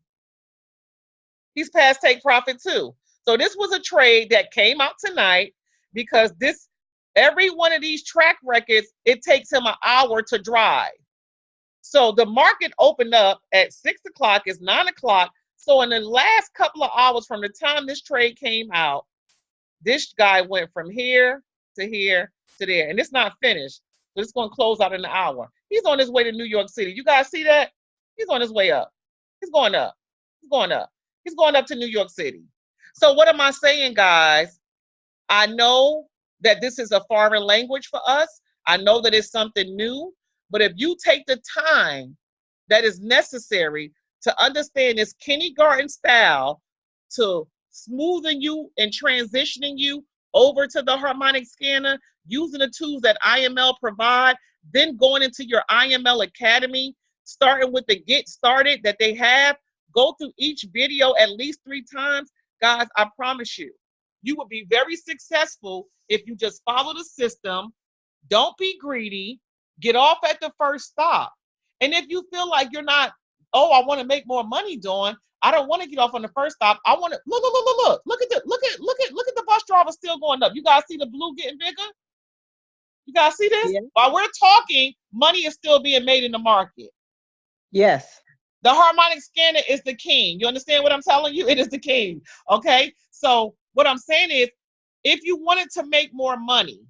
He's past take profit too. So this was a trade that came out tonight because every one of these track records, it takes him an hour to drive. So the market opened up at 6 o'clock, it's 9 o'clock. So in the last couple of hours from the time this trade came out, this guy went from here to here to there. And it's not finished. So it's going to close out in an hour. He's on his way to New York City. You guys see that? He's on his way up. He's going up. He's going up. He's going up to New York City. So what am I saying, guys? I know that this is a foreign language for us. I know that it's something new. But if you take the time that is necessary to understand this kindergarten style to smoothing you and transitioning you over to the harmonic scanner, using the tools that IML provide, then going into your IML Academy, starting with the Get Started that they have, go through each video at least 3 times. Guys, I promise you, you will be very successful if you just follow the system. Don't be greedy. Get off at the first stop. And if you feel like you're not, oh, I want to make more money, Dawn, I don't want to get off on the first stop. I want to look at the bus driver still going up. You guys see the blue getting bigger? You guys see this? Yeah. While we're talking, money is still being made in the market. Yes. The harmonic scanner is the king. You understand what I'm telling you? It is the king. Okay. So what I'm saying is, if you wanted to make more money,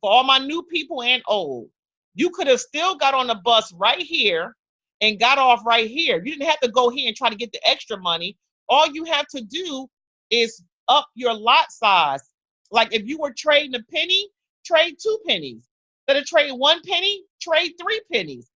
for all my new people and old, you could have still got on the bus right here and got off right here. You didn't have to go here and try to get the extra money. All you have to do is up your lot size. Like if you were trading a penny, trade 2 pennies. Instead of trade 1 penny, trade 3 pennies.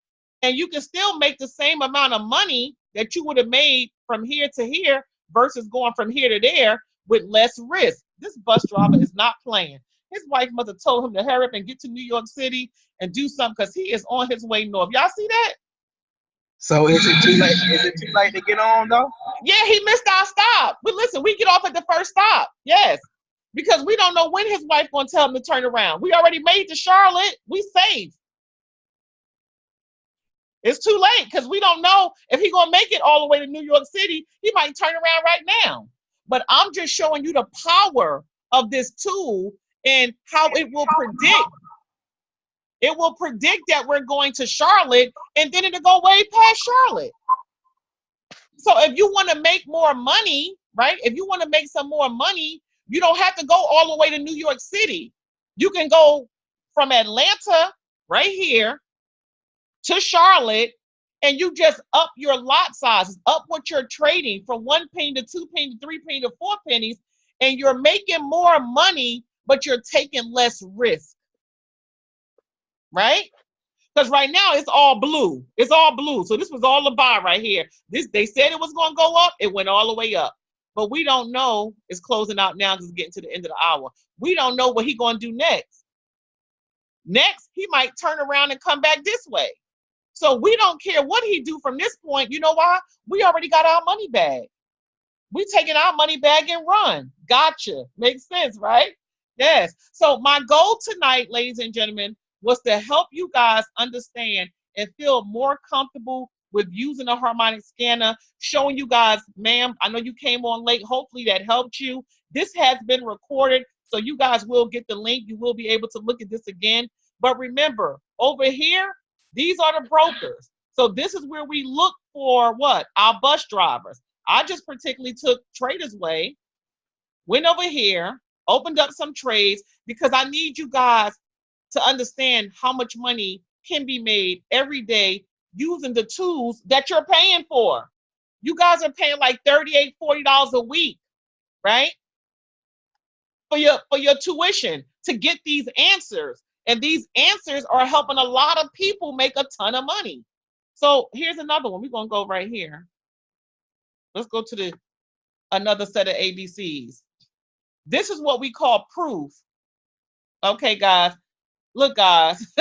And you can still make the same amount of money that you would have made from here to here versus going from here to there with less risk. This bus driver is not playing. His wife must have told him to hurry up and get to New York City and do something because he is on his way north. Y'all see that? So is it too late? Is it too late to get on though? Yeah, he missed our stop. But listen, we get off at the first stop. Yes. Because we don't know when his wife gonna tell him to turn around. We already made to Charlotte. We safe. It's too late because we don't know if he's gonna make it all the way to New York City. He might turn around right now. But I'm just showing you the power of this tool and how it will predict. It will predict that we're going to Charlotte and then it'll go way past Charlotte. So if you want to make more money, right? If you want to make some more money, you don't have to go all the way to New York City. You can go from Atlanta right here to Charlotte and you just up your lot sizes, up what you're trading from 1 penny to 2 pennies, 3 pennies to 4 pennies, and you're making more money, but you're taking less risk, right? Because right now it's all blue. It's all blue. So this was all a buy right here. They said it was going to go up. It went all the way up. But we don't know. It's closing out now because it's getting to the end of the hour. We don't know what he's going to do next. Next, he might turn around and come back this way. So we don't care what he do from this point. You know why? We already got our money back. We taking our money back and run. Gotcha. Makes sense, right? Yes. So my goal tonight, ladies and gentlemen, was to help you guys understand and feel more comfortable with using a harmonic scanner, showing you guys, ma'am, I know you came on late. Hopefully that helped you. This has been recorded, so you guys will get the link. You will be able to look at this again. But remember, over here, these are the brokers. So this is where we look for what? Our bus drivers. I just particularly took Trader's Way, went over here, opened up some trades because I need you guys to understand how much money can be made every day using the tools that you're paying for. You guys are paying like $38, $40 a week, right? For your tuition to get these answers. And these answers are helping a lot of people make a ton of money. So here's another one. We're going to go right here. Let's go to another set of ABCs. This is what we call proof. Okay, guys. Look, guys.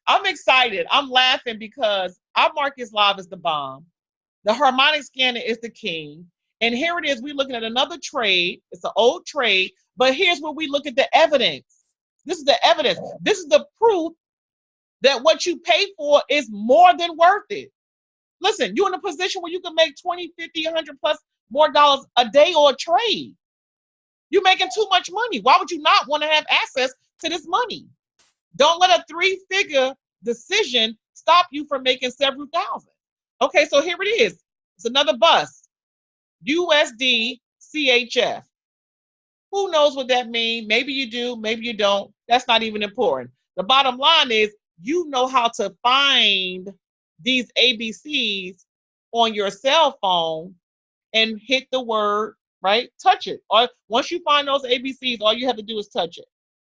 I'm excited. I'm laughing because our Marcus Live is the bomb. The harmonic scanner is the king. And here it is. We're looking at another trade. It's an old trade, but here's where we look at the evidence. This is the evidence. This is the proof that what you pay for is more than worth it. Listen, you're in a position where you can make 20, 50, 100 plus more dollars a day or a trade. You're making too much money. Why would you not want to have access to this money? Don't let a 3-figure decision stop you from making several thousand. Okay, so here it is. It's another bus. USD CHF. Who knows what that means? Maybe you do, maybe you don't. That's not even important. The bottom line is you know how to find these ABCs on your cell phone and hit the word, right? Touch it. Or once you find those ABCs, all you have to do is touch it.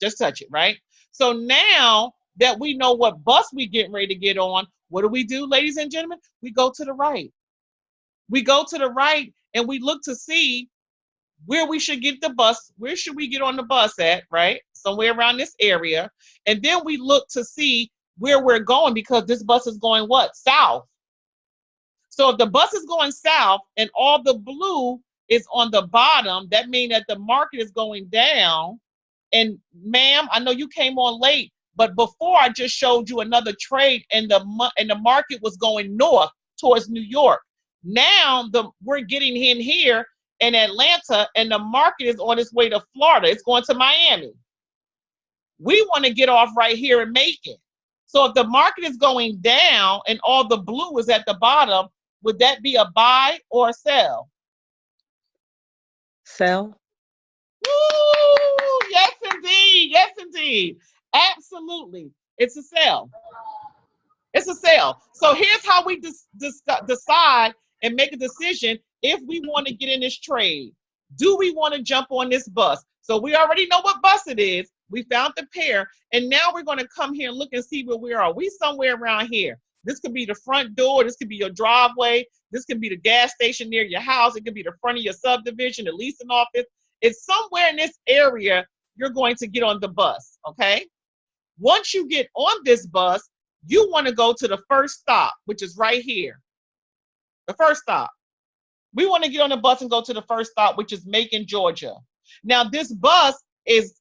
Just touch it, right? So now that we know what bus we getting ready to get on, what do, ladies and gentlemen? We go to the right. We go to the right and we look to see where we should get the bus. Where should we get on the bus at, right? Somewhere around this area. And then we look to see where we're going because this bus is going what? South. So if the bus is going south and all the blue is on the bottom, that means that the market is going down. And ma'am, I know you came on late, but before I just showed you another trade and the market was going north towards New York. Now we're getting in here in Atlanta and the market is on its way to Florida. It's going to Miami. We want to get off right here in Macon. So if the market is going down and all the blue is at the bottom, would that be a buy or a sell? Sell. Woo! Yes, indeed. Yes, indeed. Absolutely. It's a sell. It's a sell. So here's how we decide and make a decision if we want to get in this trade. Do we want to jump on this bus? So we already know what bus it is. We found the pair. And now we're going to come here and look and see where we are. We somewhere around here. This could be the front door. This could be your driveway. This could be the gas station near your house. It could be the front of your subdivision, the leasing office. It's somewhere in this area you're going to get on the bus, okay? Once you get on this bus, you want to go to the first stop, which is right here. The first stop. We want to get on the bus and go to the first stop, which is Macon, Georgia. Now, this bus is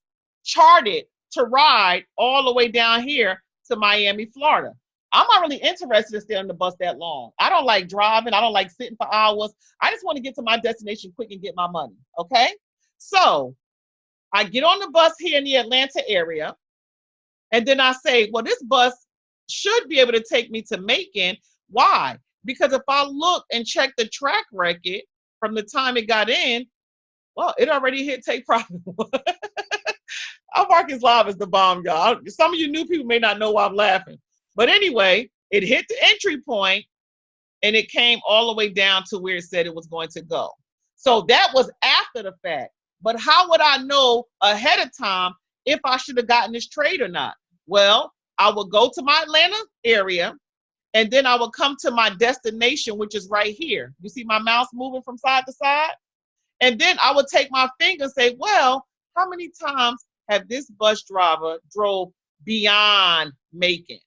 charted to ride all the way down here to Miami, Florida. I'm not really interested in staying on the bus that long. I don't like driving. I don't like sitting for hours. I just want to get to my destination quick and get my money, okay? So I get on the bus here in the Atlanta area, and then I say, well, this bus should be able to take me to Macon. Why? Because if I look and check the track record from the time it got in, well, it already hit take profit. Our market's live as the bomb, y'all. Some of you new people may not know why I'm laughing. But anyway, it hit the entry point and it came all the way down to where it said it was going to go. So that was after the fact. But how would I know ahead of time if I should have gotten this trade or not? Well, I would go to my Atlanta area and then I would come to my destination, which is right here. You see my mouse moving from side to side? And then I would take my finger and say, well, how many times have this bus driver drove beyond Macon,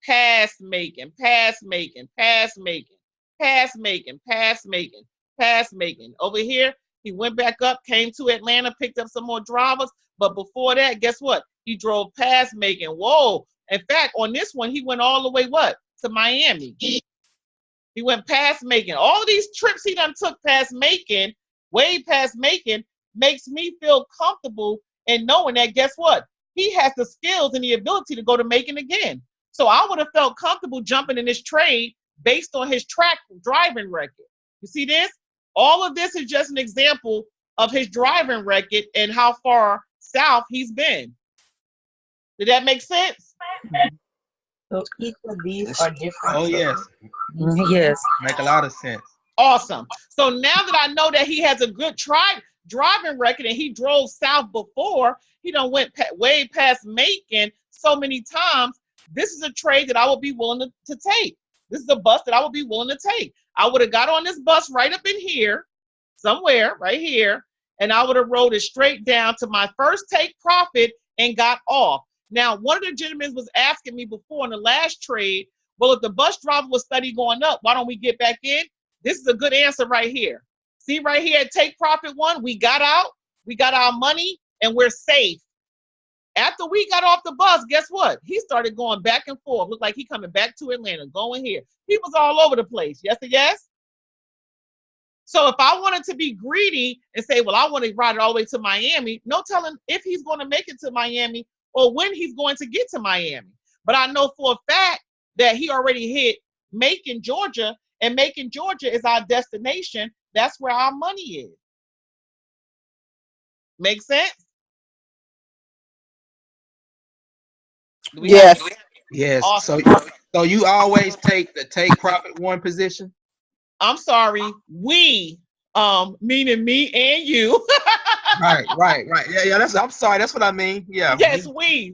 past Macon, past Macon, past Macon, past Macon, past Macon, past Macon. Over here, he went back up, came to Atlanta, picked up some more drivers. But before that, guess what? He drove past Macon. Whoa. In fact, on this one, he went all the way, what? To Miami. He went past Macon. All these trips he done took past Macon, way past Macon, makes me feel comfortable in knowing that, guess what? He has the skills and the ability to go to Macon again. So I would have felt comfortable jumping in this trade based on his track driving record. You see this? All of this is just an example of his driving record and how far south he's been. Did that make sense? So each of these are different. Oh, yes. Yes. Make a lot of sense. Awesome. So now that I know that he has a good driving record and he drove south before, he done went way past Macon so many times, this is a trade that I would be willing to take. This is a bus that I would be willing to take. I would have got on this bus right up in here, somewhere right here, and I would have rode it straight down to my first take profit and got off. Now, one of the gentlemen was asking me before in the last trade, well, if the bus driver was steady going up, why don't we get back in? This is a good answer right here. See right here at Take Profit 1, we got out, we got our money, and we're safe. After we got off the bus, guess what? He started going back and forth. Looked like he coming back to Atlanta, going here. He was all over the place. Yes or yes? So if I wanted to be greedy and say, well, I want to ride it all the way to Miami, no telling if he's going to make it to Miami or when he's going to get to Miami. But I know for a fact that he already hit Macon, Georgia, and Macon, Georgia is our destination. That's where our money is. Make sense? Yes. Yes. Awesome. So you always take the Take Profit 1 position? I'm sorry, we, meaning me and you. Right. Yeah. I'm sorry. That's what I mean. Yeah. Yes, we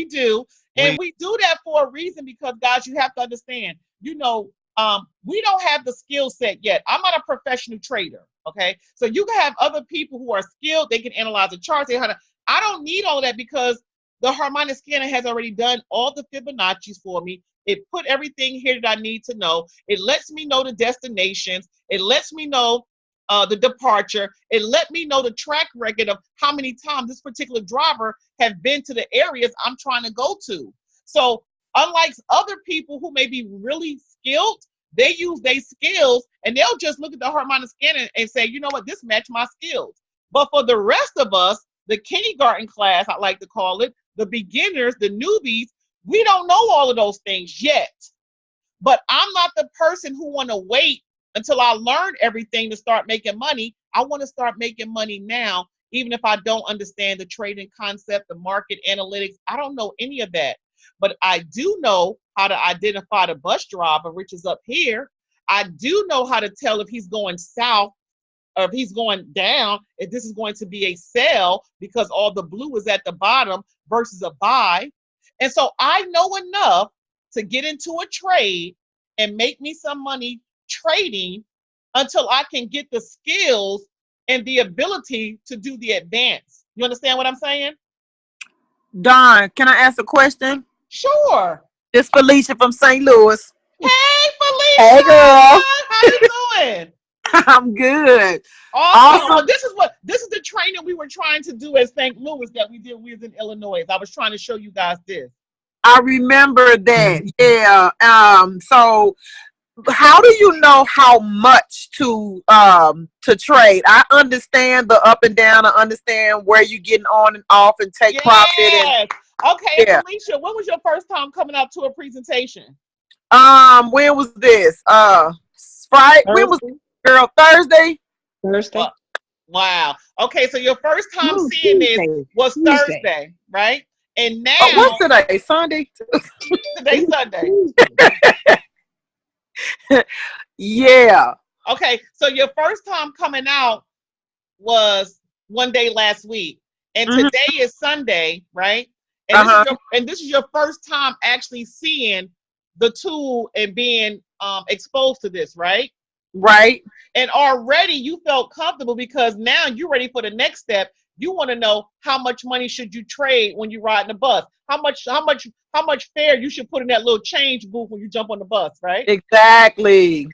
do. And we do that for a reason because, guys, you have to understand, we don't have the skill set yet. I'm not a professional trader, okay? So you can have other people who are skilled. They can analyze the charts. I don't need all of that because the Harmonic Scanner has already done all the Fibonacci's for me. It put everything here that I need to know. It lets me know the destinations. It lets me know the departure. It let me know the track record of how many times this particular driver have been to the areas I'm trying to go to. So unlike other people who may be really skilled, they use their skills and they'll just look at the Harmonic Scanner and say, you know what, this match my skills. But for the rest of us, the kindergarten class, I like to call it, the beginners, the newbies, we don't know all of those things yet. But I'm not the person who want to wait until I learn everything to start making money. I want to start making money now, even if I don't understand the trading concept, the market analytics. I don't know any of that. But I do know how to identify the bus driver, which is up here. I do know how to tell if he's going south or if he's going down, if this is going to be a sell because all the blue is at the bottom versus a buy. And so I know enough to get into a trade and make me some money trading until I can get the skills and the ability to do the advance. You understand what I'm saying? Don, can I ask a question? Sure. It's Felicia from St. Louis. Hey, Felicia. Hey, girl. How you doing? I'm good. Awesome. Well, this is the training we were trying to do at St. Louis that we did. We was in Illinois. I was trying to show you guys this. I remember that. Yeah. So how do you know how much to trade? I understand the up and down. I understand where you're getting on and off and take profit. And, okay, yeah. Felicia, when was your first time coming up to a presentation? When was this? Friday. When was girl? Thursday? Thursday. Wow. Okay, so your first time seeing this was Thursday, right? And now what's today? Sunday? Today's Sunday. Yeah. Okay, so your first time coming out was one day last week. And today is Sunday, right? And this is your first time actually seeing the tool and being exposed to this, right? Right. And already you felt comfortable because now you're ready for the next step. You want to know how much money should you trade when you ride in the bus? How much fare you should put in that little change booth when you jump on the bus, right? Exactly.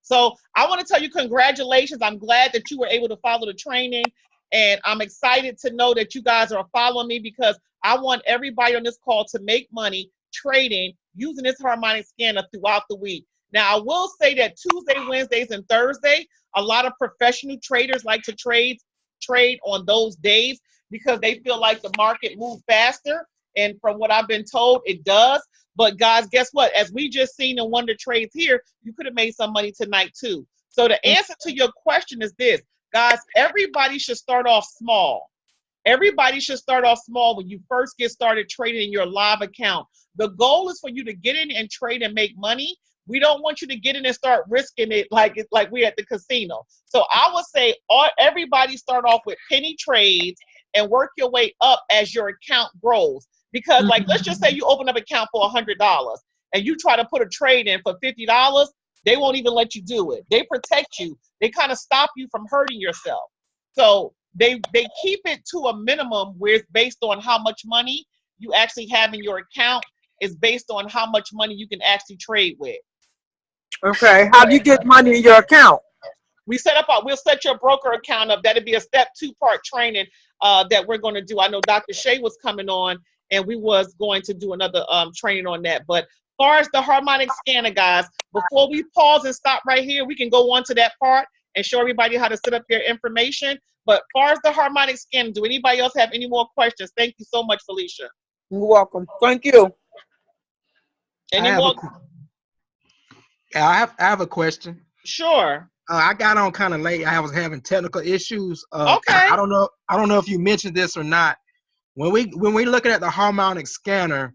So I want to tell you congratulations. I'm glad that you were able to follow the training. And I'm excited to know that you guys are following me because I want everybody on this call to make money trading using this Harmonic Scanner throughout the week. Now, I will say that Tuesday, Wednesdays, and Thursday, a lot of professional traders like to trade on those days because they feel like the market moves faster. And from what I've been told, it does. But guys, guess what? As we just seen in one of the trades here, you could have made some money tonight too. So the answer to your question is this. Guys, everybody should start off small. Everybody should start off small when you first get started trading in your live account. The goal is for you to get in and trade and make money. We don't want you to get in and start risking it like we're at the casino. So I would say everybody start off with penny trades and work your way up as your account grows. Because like, let's just say you open up an account for $100 and you try to put a trade in for $50, they won't even let you do it. They protect you. They kind of stop you from hurting yourself. So they keep it to a minimum where it's based on how much money you actually have in your account. It's based on how much money you can actually trade with. Okay. How do you get money in your account? we'll set your broker account up. That'd be a step 2-part training that we're going to do. I know Dr. Shea was coming on, and we was going to do another training on that. But as far as the harmonic scanner, guys, before we pause and stop right here, we can go on to that part and show everybody how to set up their information. But as far as the harmonic scanner, do anybody else have any more questions? Thank you so much, Felicia. You're welcome. Thank you. Any I more? have a question. Sure. I got on kind of late. I was having technical issues. Okay. I don't know if you mentioned this or not. When we looking at the harmonic scanner,